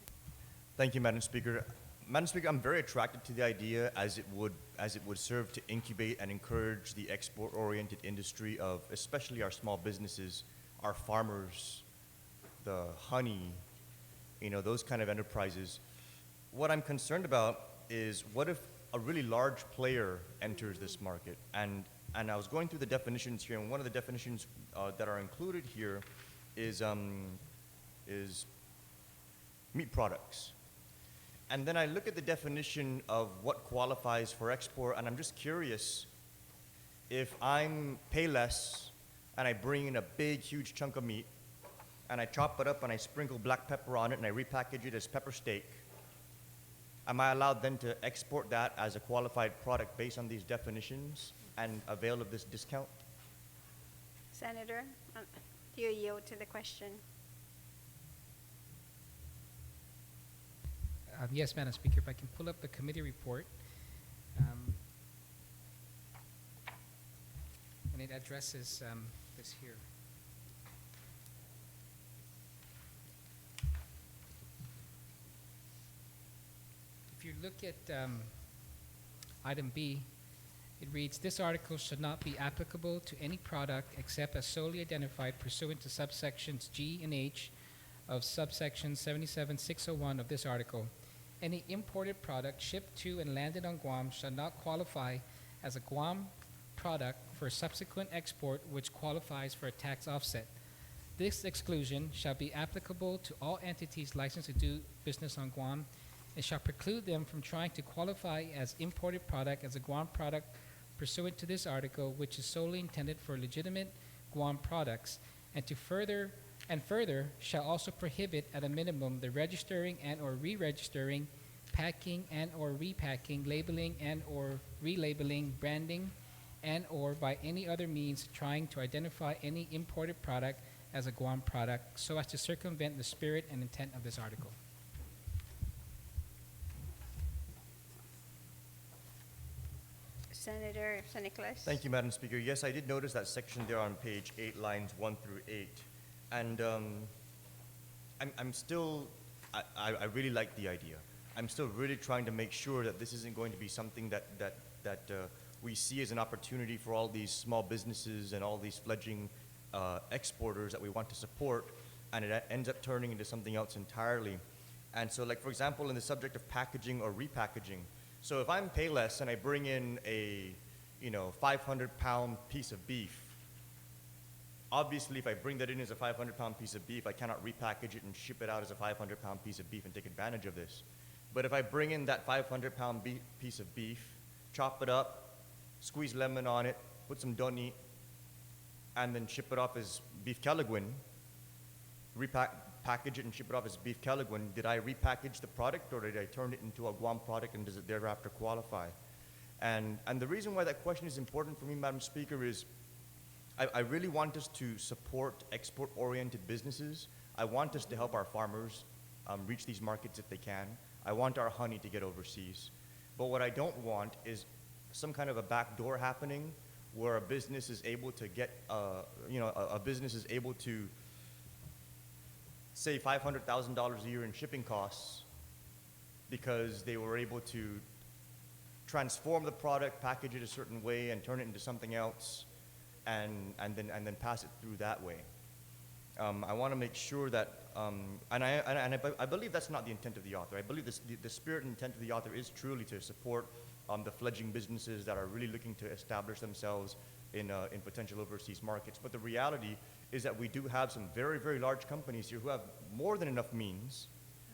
Thank you, Madam Speaker. Madam Speaker, I'm very attracted to the idea as it would serve to incubate and encourage the export-oriented industry of especially our small businesses, our farmers, the honey, those kind of enterprises. What I'm concerned about is what if a really large player enters this market? And I was going through the definitions here, and one of the definitions that are included here is meat products. And then I look at the definition of what qualifies for export, and I'm just curious if I'm Payless and I bring in a big, huge chunk of meat, and I chop it up and I sprinkle black pepper on it and I repackage it as pepper steak, am I allowed then to export that as a qualified product based on these definitions and avail of this discount? Senator, do you yield to the question? Yes, Madam Speaker, if I can pull up the committee report. And it addresses this here. If you look at item B, it reads, this article should not be applicable to any product except as solely identified pursuant to subsections G and H of subsection 77601 of this article. Any imported product shipped to and landed on Guam shall not qualify as a Guam product for subsequent export which qualifies for a tax offset. This exclusion shall be applicable to all entities licensed to do business on Guam and shall preclude them from trying to qualify as imported product as a Guam product pursuant to this article, which is solely intended for legitimate Guam products, and further shall also prohibit at a minimum the registering and or re-registering, packing and or repacking, labeling and or relabeling, branding and or by any other means trying to identify any imported product as a Guam product so as to circumvent the spirit and intent of this article. Senator Nicholas. Thank you, Madam Speaker. Yes, I did notice that section there on page 8, lines 1 through 8. And I'm still, I really like the idea. I'm still really trying to make sure that this isn't going to be something that we see as an opportunity for all these small businesses and all these fledgling exporters that we want to support, and it ends up turning into something else entirely. And so, like, for example, in the subject of packaging or repackaging, so if I'm Payless and I bring in a 500-pound piece of beef, obviously if I bring that in as a 500-pound piece of beef, I cannot repackage it and ship it out as a 500-pound piece of beef and take advantage of this. But if I bring in that 500-pound piece of beef, chop it up, squeeze lemon on it, put some doni, and then ship it off as beef Calaguin, package it and ship it off as beef Calaguin, did I repackage the product or did I turn it into a Guam product, and does it thereafter qualify? And the reason why that question is important for me, Madam Speaker, is I really want us to support export-oriented businesses. I want us to help our farmers reach these markets if they can. I want our honey to get overseas. But what I don't want is some kind of a backdoor happening where a business is able to get, a business is able to save $500,000 a year in shipping costs because they were able to transform the product, package it a certain way, and turn it into something else, and then pass it through that way. I want to make sure that, and I believe that's not the intent of the author. I believe the spirit and intent of the author is truly to support the fledgling businesses that are really looking to establish themselves in potential overseas markets. But the reality is that we do have some very, very large companies here who have more than enough means,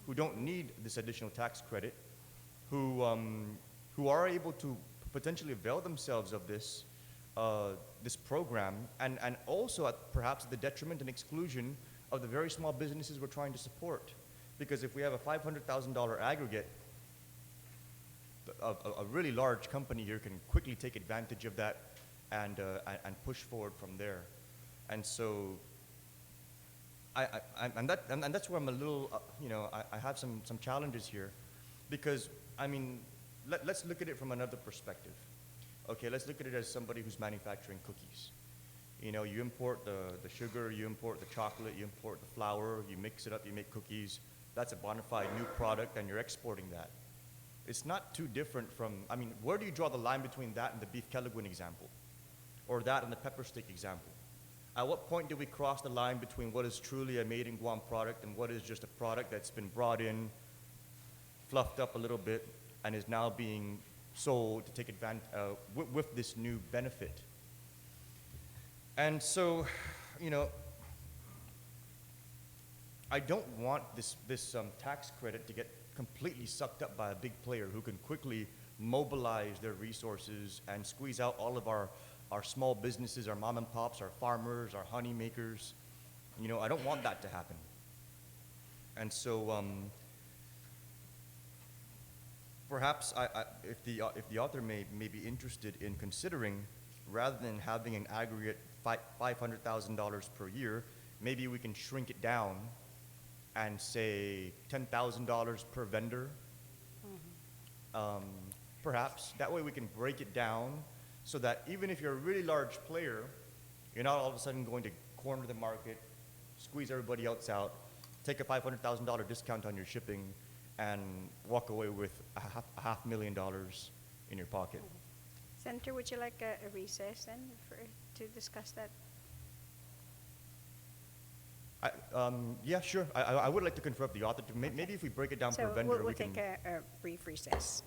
who don't need this additional tax credit, who are able to potentially avail themselves of this program, and also at perhaps the detriment and exclusion of the very small businesses we're trying to support. Because if we have a $500,000 aggregate, a really large company here can quickly take advantage of that and push forward from there. And so, and that's where I'm a little, I have some challenges here, because let's look at it from another perspective. Okay, let's look at it as somebody who's manufacturing cookies. You import the sugar, you import the chocolate, you import the flour, you mix it up, you make cookies. that's a bona fide new product and you're exporting that. It's not too different from, I mean, where do you draw the line between that and the beef Kelaguen example? Or that and the pepper steak example? At what point do we cross the line between what is truly a made in Guam product and what is just a product that's been brought in, fluffed up a little bit, and is now being sold to take advantage with this new benefit? And so, you know, I don't want this tax credit to get completely sucked up by a big player who can quickly mobilize their resources and squeeze out all of our small businesses, our mom and pops, our farmers, our honey makers. You know, I don't want that to happen. And so perhaps if the author may be interested in considering, rather than having an aggregate $500,000 per year, maybe we can shrink it down and say $10,000 per vendor. Perhaps that way we can break it down so that even if you're a really large player, you're not all of a sudden going to corner the market, squeeze everybody else out, take a $500,000 discount on your shipping, and walk away with a $500,000 in your pocket. Senator, would you like a recess then to discuss that? Yeah, sure. I would like to confer with the author. Maybe if we break it down per So vendor, we'll we can. take a brief recess.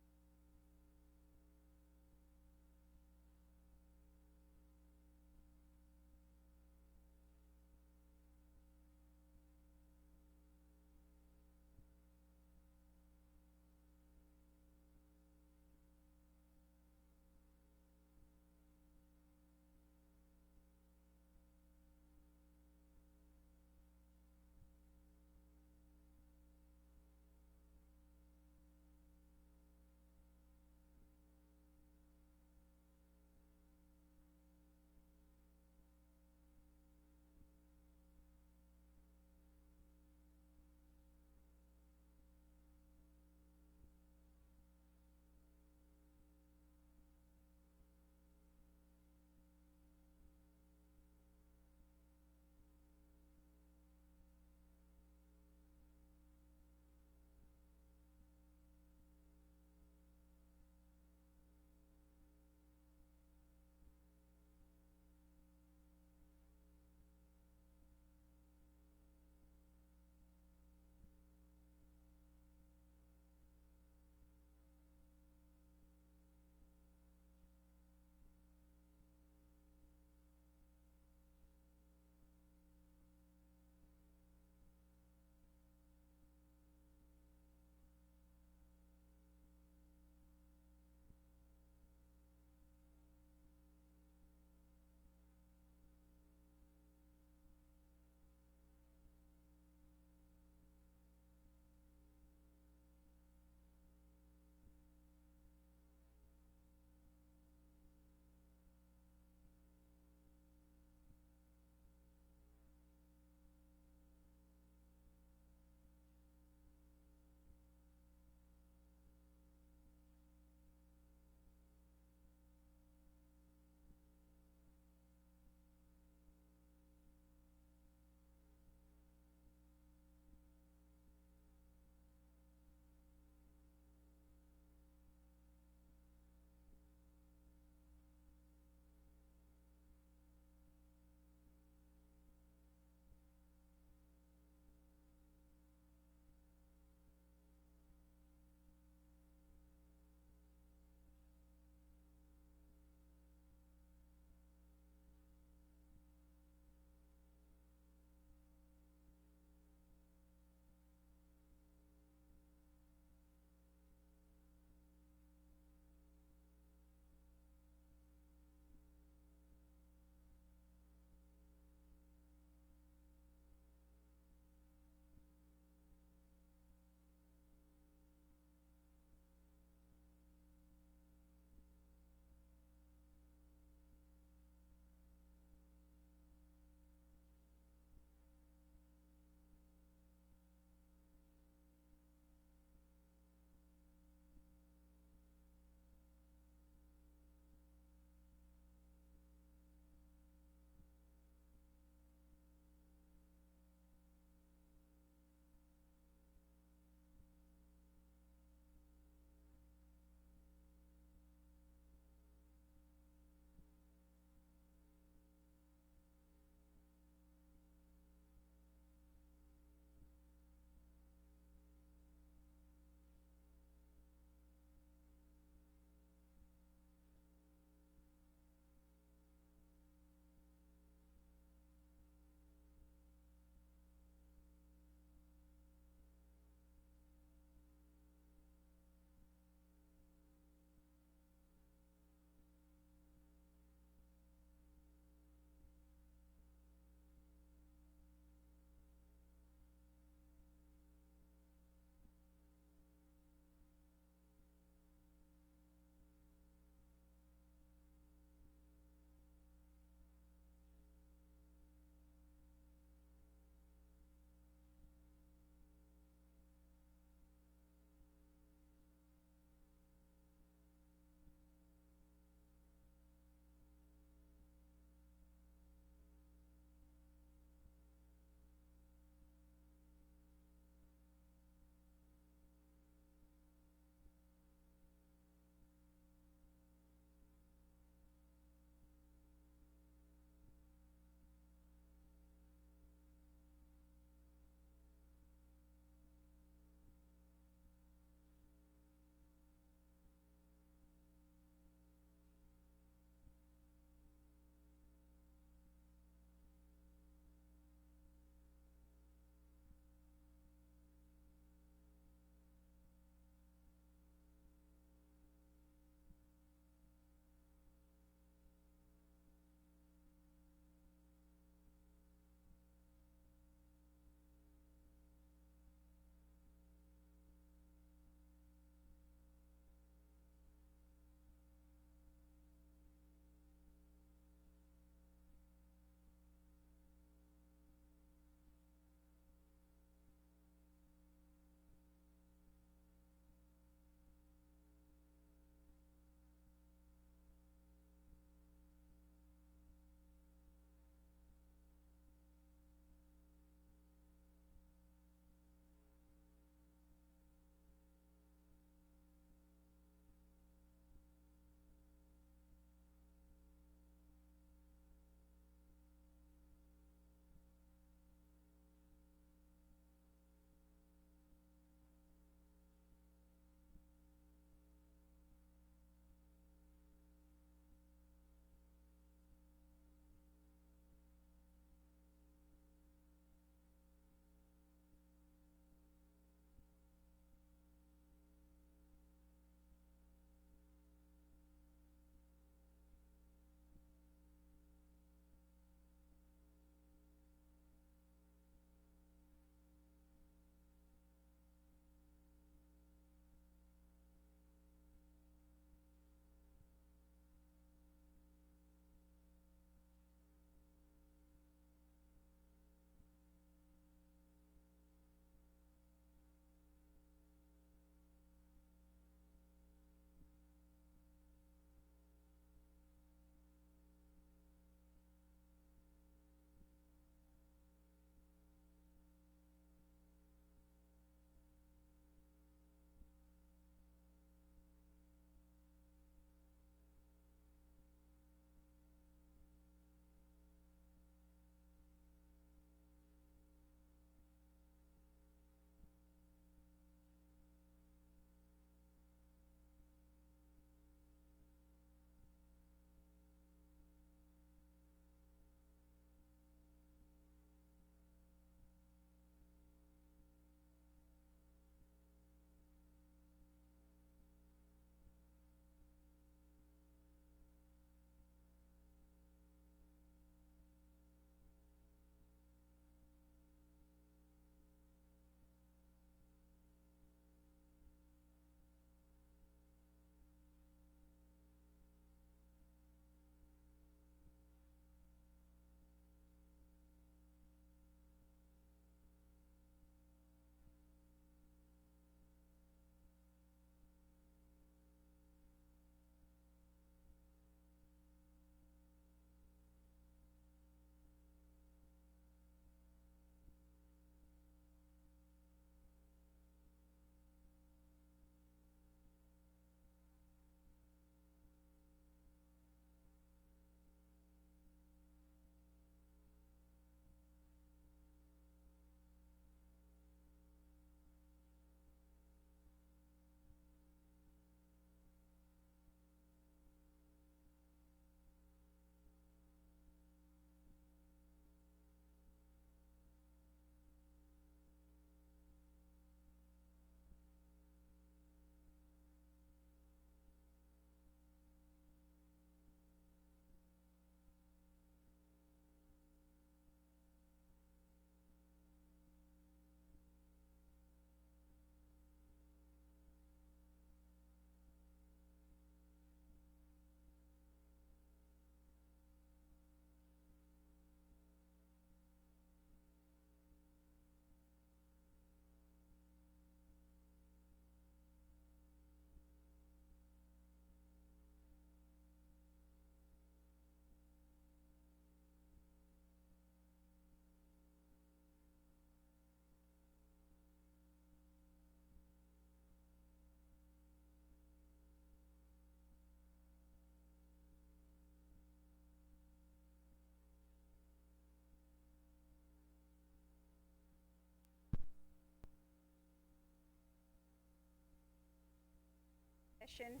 objection,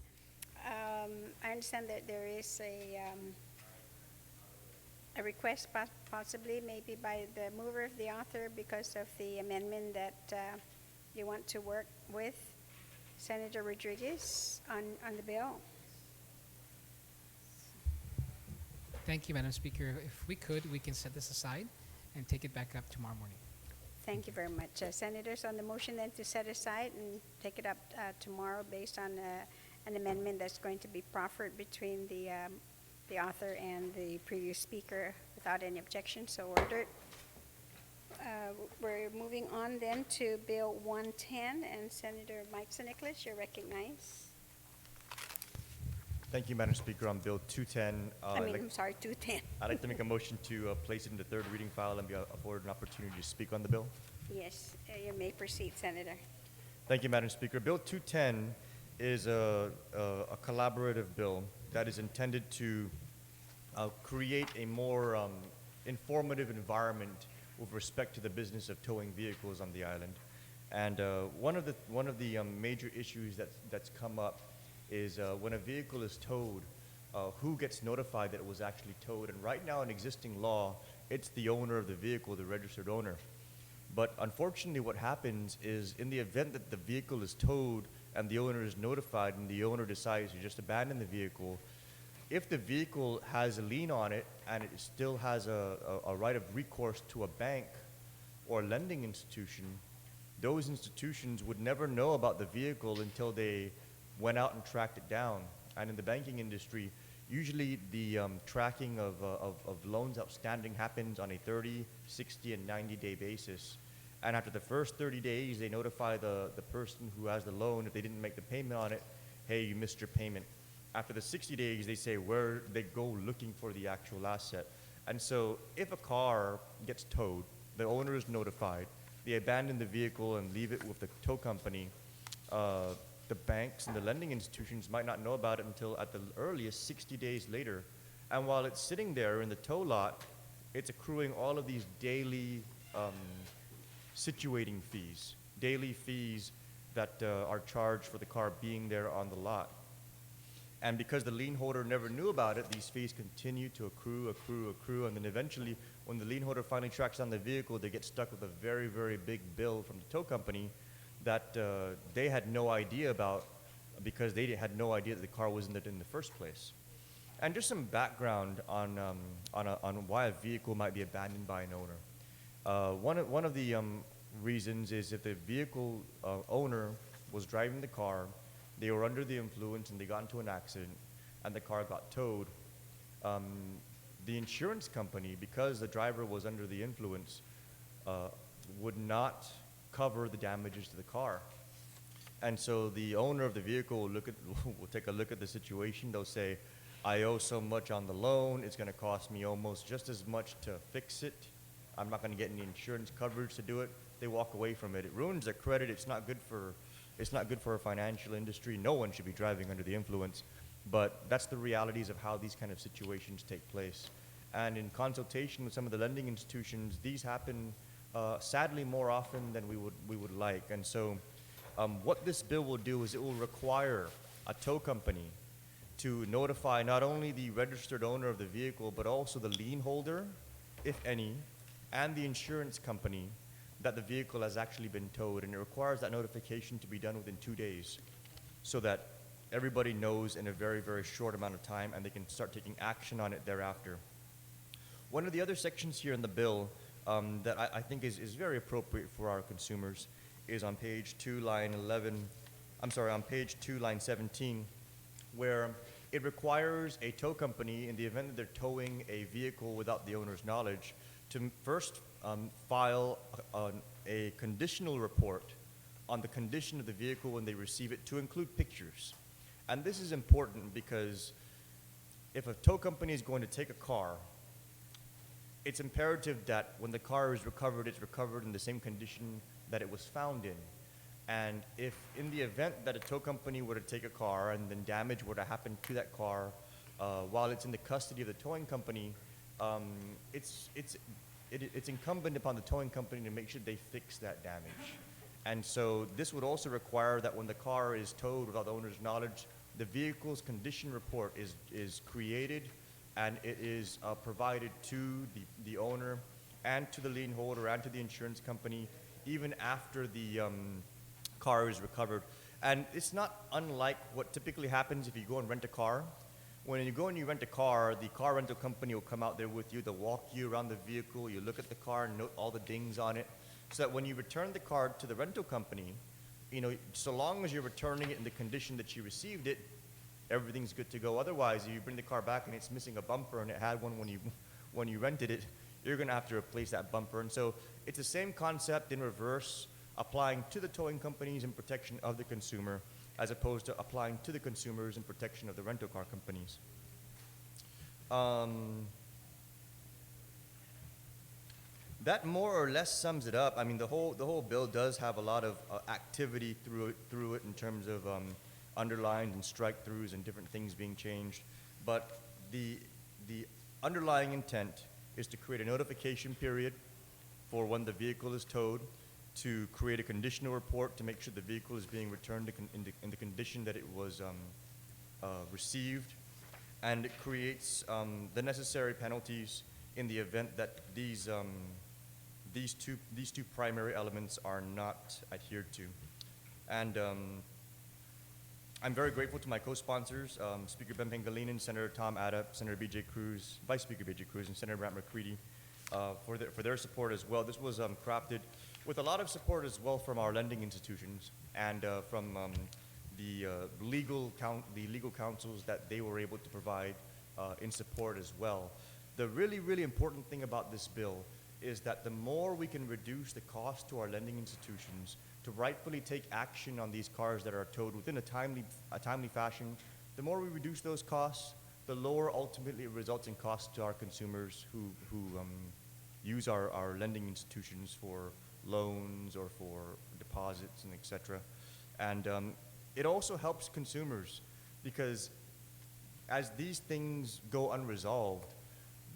I understand that there is a request possibly maybe by the mover of the author because of the amendment that you want to work with Senator Rodriguez on the bill. Thank you, Madam Speaker. If we could, we can set this aside and take it back up tomorrow morning. Thank you very much. Senators, on the motion then to set aside and take it up tomorrow based on an amendment that's going to be proffered between the author and the previous speaker without any objection, so ordered. We're moving on then to Bill 110, and Senator Mike Nicholas, you're recognized. Thank you, Madam Speaker. On Bill 210, I'm sorry, 210. I'd like to make a motion to place it in the third reading file and be afforded an opportunity to speak on the bill. Yes, you may proceed, Senator. Thank you, Madam Speaker. Bill 210 is a collaborative bill that is intended to create a more informative environment with respect to the business of towing vehicles on the island. And one of the major issues that's come up is when a vehicle is towed, who gets notified that it was actually towed? And right now in existing law, it's the owner of the vehicle, the registered owner. But unfortunately what happens is in the event that the vehicle is towed and the owner is notified and the owner decides to just abandon the vehicle, if the vehicle has a lien on it and it still has a right of recourse to a bank or lending institution, those institutions would never know about the vehicle until they went out and tracked it down. And in the banking industry, usually the tracking of loans outstanding happens on a 30, 60, and 90-day basis. And after the first 30 days, they notify the person who has the loan, if they didn't make the payment on it, hey, you missed your payment. After the 60 days, they say where they go looking for the actual asset. And so if a car gets towed, the owner is notified, they abandon the vehicle and leave it with the tow company, the banks and the lending institutions might not know about it until at the earliest 60 days later. And while it's sitting there in the tow lot, it's accruing all of these daily situating fees, daily fees that are charged for the car being there on the lot. And because the lien holder never knew about it, these fees continue to accrue, and then eventually, when the lien holder finally tracks down the vehicle, they get stuck with a very, very big bill from the tow company that they had no idea about because they had no idea that the car was in the first place. And just some background on why a vehicle might be abandoned by an owner. One of the reasons is if the vehicle owner was driving the car, they were under the influence and they got into an accident and the car got towed. The insurance company, because the driver was under the influence, would not cover the damages to the car. And so the owner of the vehicle will take a look at the situation. They'll say, I owe so much on the loan, it's going to cost me almost just as much to fix it. I'm not going to get any insurance coverage to do it. They walk away from it. It ruins their credit. It's not good for a financial industry. No one should be driving under the influence. But that's the realities of how these kind of situations take place. And in consultation with some of the lending institutions, these happen sadly more often than we would like. And so what this bill will do is it will require a tow company to notify not only the registered owner of the vehicle, but also the lien holder, if any, and the insurance company that the vehicle has actually been towed. And it requires that notification to be done within 2 days so that everybody knows in a very, very short amount of time and they can start taking action on it thereafter. One of the other sections here in the bill that I think is very appropriate for our consumers is on page 2, line 17, where it requires a tow company, in the event that they're towing a vehicle without the owner's knowledge, to first file a conditional report on the condition of the vehicle when they receive it, to include pictures. And this is important because if a tow company is going to take a car, it's imperative that when the car is recovered, it's recovered in the same condition that it was found in. And if in the event that a tow company were to take a car and then damage were to happen to that car while it's in the custody of the towing company, it's incumbent upon the towing company to make sure they fix that damage. And so this would also require that when the car is towed without the owner's knowledge, the vehicle's condition report is created and it is provided to the owner and to the lien holder and to the insurance company even after the car is recovered. And it's not unlike what typically happens if you go and rent a car. When you go and you rent a car, the car rental company will come out there with you. They'll walk you around the vehicle. You look at the car and note all the dings on it, so that when you return the car to the rental company, you know, so long as you're returning it in the condition that you received it, everything's good to go. Otherwise, if you bring the car back and it's missing a bumper and it had one when you rented it, you're going to have to replace that bumper. And so it's the same concept in reverse, applying to the towing companies in protection of the consumer, as opposed to applying to the consumers in protection of the rental car companies. That more or less sums it up. I mean, the whole bill does have a lot of activity through it in terms of underlines and strike-throughs and different things being changed. But the underlying intent is to create a notification period for when the vehicle is towed, to create a conditional report to make sure the vehicle is being returned in the condition that it was received, and it creates the necessary penalties in the event that these two primary elements are not adhered to. And I'm very grateful to my co-sponsors, Speaker Ben Pangilinan, Senator Tom Addap, Senator B.J. Cruz, Vice Speaker B.J. Cruz, and Senator Brant McCready for their support as well. This was crafted with a lot of support as well from our lending institutions and from the legal counsels that they were able to provide in support as well. The really, really important thing about this bill is that the more we can reduce the cost to our lending institutions to rightfully take action on these cars that are towed within a timely fashion, the more we reduce those costs, the lower ultimately it results in costs to our consumers who use our lending institutions for loans or for deposits and et cetera. And it also helps consumers because as these things go unresolved,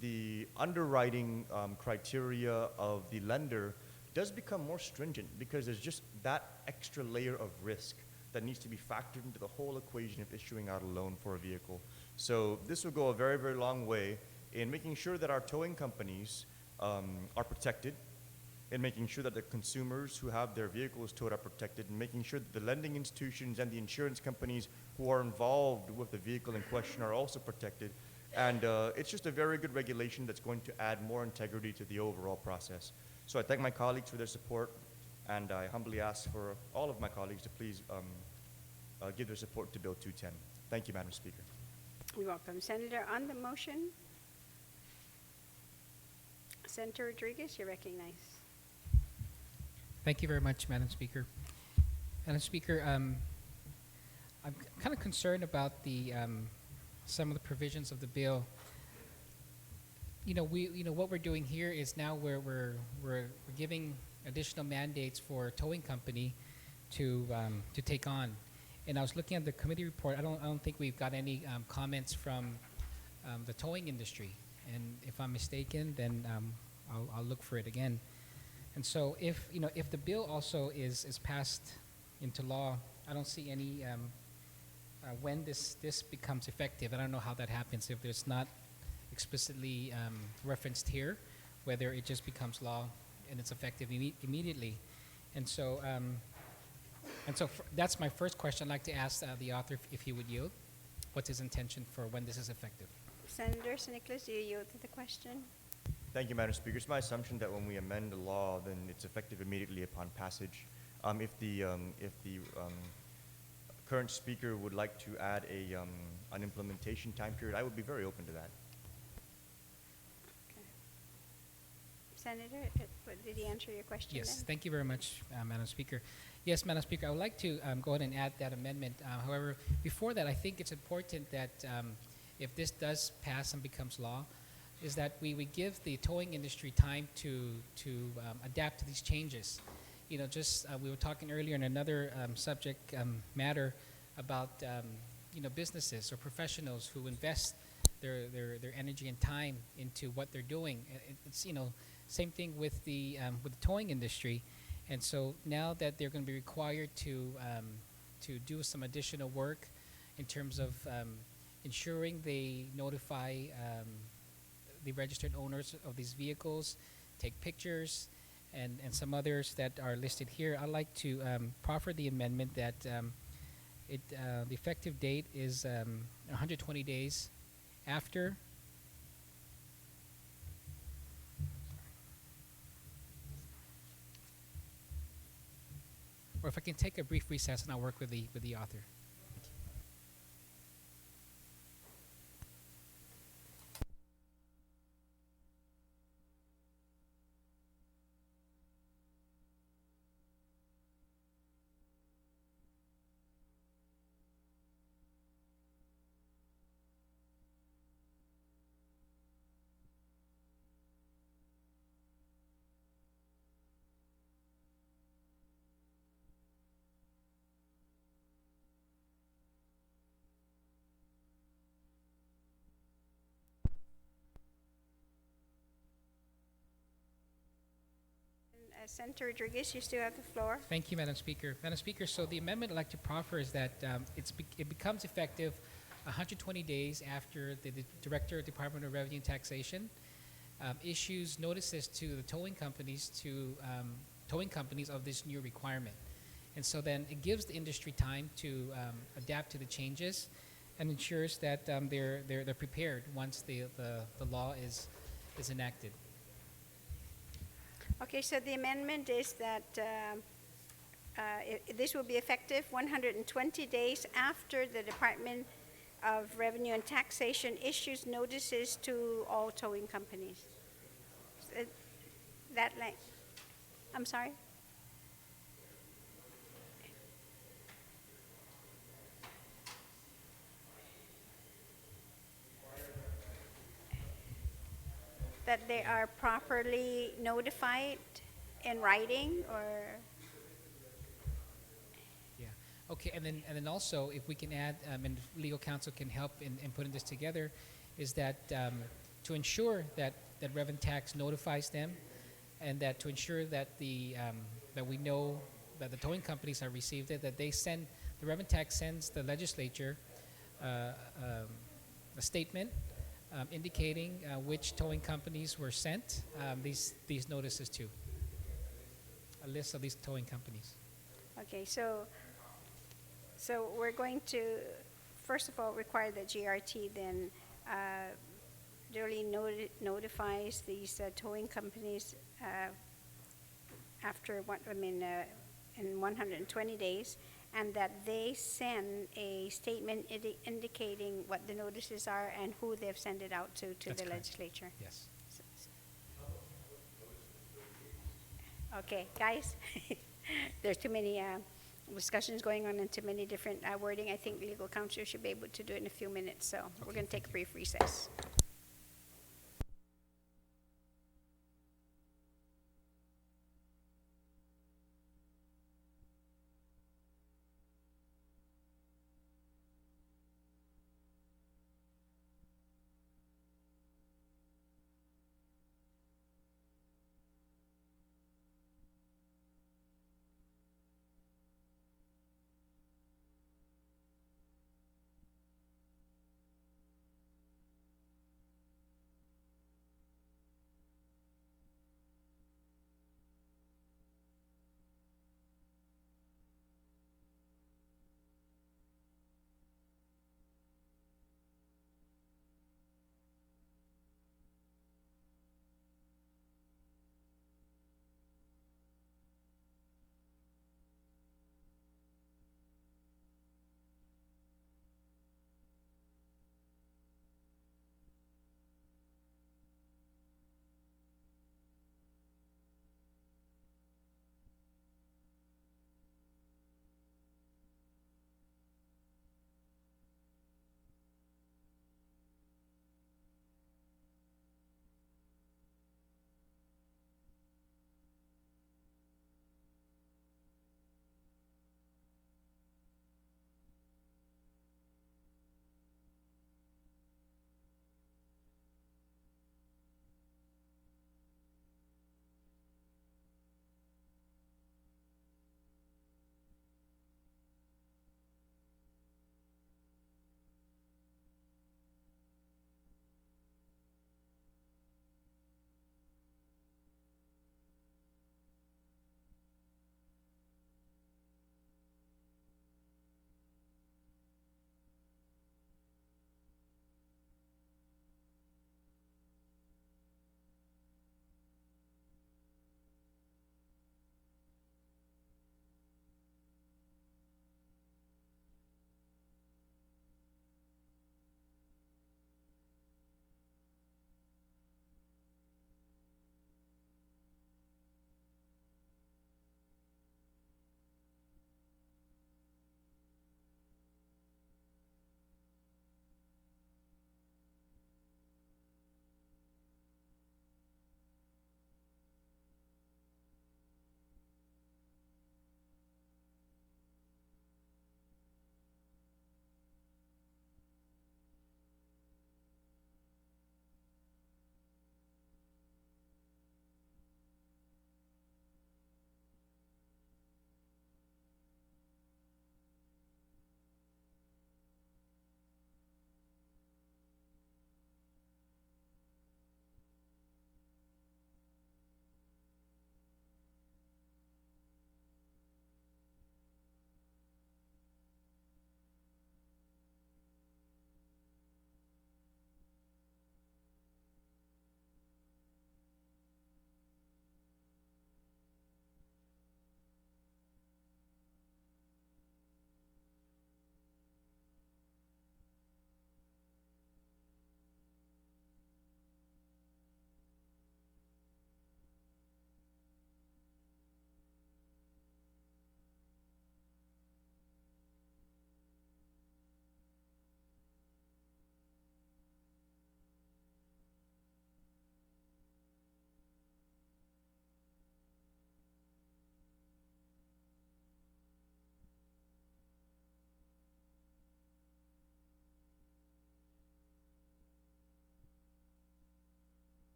the underwriting criteria of the lender does become more stringent because there's just that extra layer of risk that needs to be factored into the whole equation of issuing out a loan for a vehicle. So this will go a very, very long way in making sure that our towing companies are protected, in making sure that the consumers who have their vehicles towed are protected, and making sure that the lending institutions and the insurance companies who are involved with the vehicle in question are also protected. And it's just a very good regulation that's going to add more integrity to the overall process. So I thank my colleagues for their support, and I humbly ask for all of my colleagues to please give their support to Bill 210. Thank you, Madam Speaker. You're welcome. Senator, on the motion, Senator Rodriguez, you're recognized. Thank you very much, Madam Speaker. Madam Speaker, I'm kind of concerned about the some of the provisions of the bill. What we're doing here is now we're giving additional mandates for a towing company to take on. And I was looking at the committee report. I don't think we've got any comments from the towing industry. And if I'm mistaken, then I'll look for it again. And so if the bill also is passed into law, I don't see any when this becomes effective. I don't know how that happens if it's not explicitly referenced here, whether it just becomes law and it's effective immediately. And so that's my first question. I'd like to ask the author if he would yield. What's his intention for when this is effective? Senator Nicholas, do you yield to the question? Thank you, Madam Speaker. It's my assumption that when we amend the law, then it's effective immediately upon passage. If the current speaker would like to add an implementation time period, I would be very open to that. Okay. Senator, did he answer your question? Yes, then? thank you very much, Madam Speaker. Yes, Madam Speaker, I would like to go ahead and add that amendment. However, before that, I think it's important that if this does pass and becomes law, is that we give the towing industry time to adapt to these changes. We were talking earlier in another subject matter about businesses or professionals who invest their energy and time into what they're doing. It's same thing with the towing industry, and so now that they're going to be required to do some additional work, in terms of ensuring they notify the registered owners of these vehicles, take pictures, and some others that are listed here. I'd like to proffer the amendment that the effective date is 120 days after. Or if I can take a brief recess and I'll work with the author. Senator Rodriguez, you still have the floor. Thank you, Madam Speaker. Madam Speaker, so the amendment I'd like to proffer is that it becomes effective 120 days after the Director of Department of Revenue and Taxation issues notices to the towing companies of this new requirement. And so then it gives the industry time to adapt to the changes and ensures that they're prepared once the law is enacted. Okay, so the amendment is that this will be effective 120 days after the Department of Revenue and Taxation issues notices to all towing companies. I'm sorry? That they are properly notified in writing, or? Yeah. Okay, and then also, if we can add, and legal counsel can help in putting this together, is that to ensure that Rev and Tax notifies them, and that to ensure that that we know that the towing companies have received it, that the Rev and Tax sends the legislature a statement indicating which towing companies were sent these notices to. A list of these towing companies. Okay, so we're going to, first of all, require that GRT then duly notifies these towing companies in 120 days, and that they send a statement indicating what the notices are and who they've sent it out to That's the correct. legislature. Yes. Okay, guys, there's too many discussions going on and too many different wording. I think legal counsel should be able to do it in a few minutes, so we're going to take a brief recess.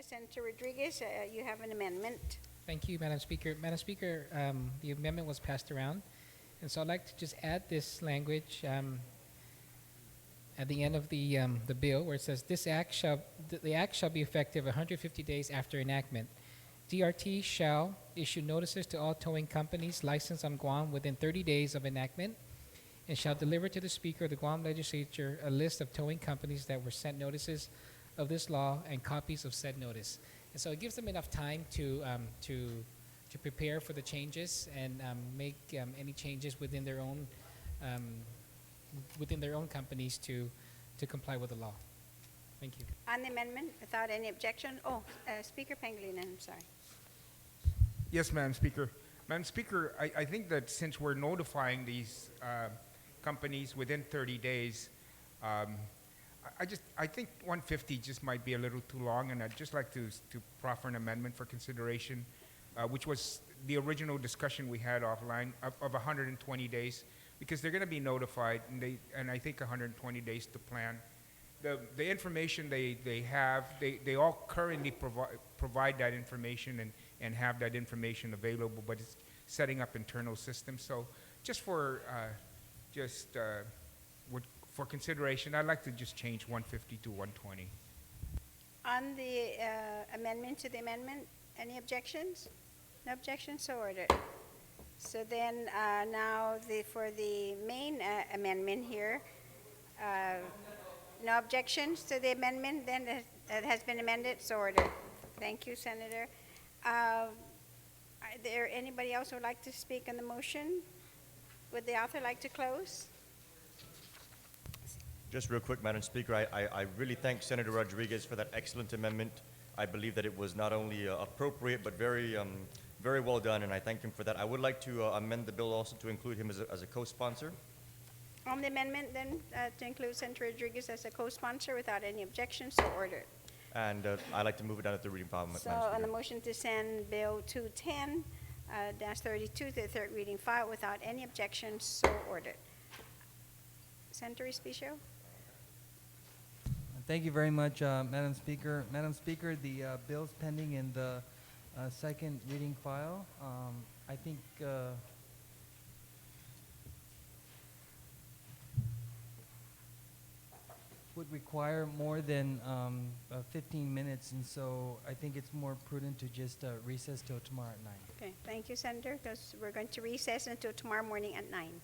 Senator Rodriguez, you have an amendment. Thank you, Madam Speaker. Madam Speaker, the amendment was passed around, and so I'd like to just add this language at the end of the bill, where it says, "The act shall be effective 150 days after enactment. DRT shall issue notices to all towing companies licensed on Guam within 30 days of enactment, and shall deliver to the Speaker of the Guam Legislature a list of towing companies that were sent notices of this law and copies of said notice." And so it gives them enough time to prepare for the changes and make any changes within their own companies to comply with the law. Thank you. On the amendment, without any objection. Speaker Pangilinan, I'm sorry. Yes, Madam Speaker. Madam Speaker, I think that since we're notifying these companies within 30 days, I think 150 just might be a little too long, and I'd just like to proffer an amendment for consideration, which was the original discussion we had offline of 120 days, because they're going to be notified, and I think 120 days to plan. The information they have, they all currently provide that information and have that information available, but it's setting up internal systems. So just for consideration, I'd like to just change 150 to 120. On the amendment to the amendment, any objections? No objections, so ordered. So then now for the main amendment here, no objections to the amendment, then it has been amended, so ordered. Thank you, Senator. Are there anybody else who would like to speak on the motion? Would the author like to close? Just real quick, Madam Speaker, I really thank Senator Rodriguez for that excellent amendment. I believe that it was not only appropriate, but very well done, and I thank him for that. I would like to amend the bill also to include him as a co-sponsor. On the amendment, then, to include Senator Rodriguez as a co-sponsor without any objections, so ordered. And I'd like to move it down to the reading file, Madam So Speaker. on the motion to send Bill 210-32 to the third reading file without any objections, so ordered. Senator Respicio? Thank you very much, Madam Speaker. Madam Speaker, the bill's pending in the second reading file. I think would require more than 15 minutes, and so I think it's more prudent to just recess till tomorrow at 9. Okay, thank you, Senator, because we're going to recess until tomorrow morning at 9.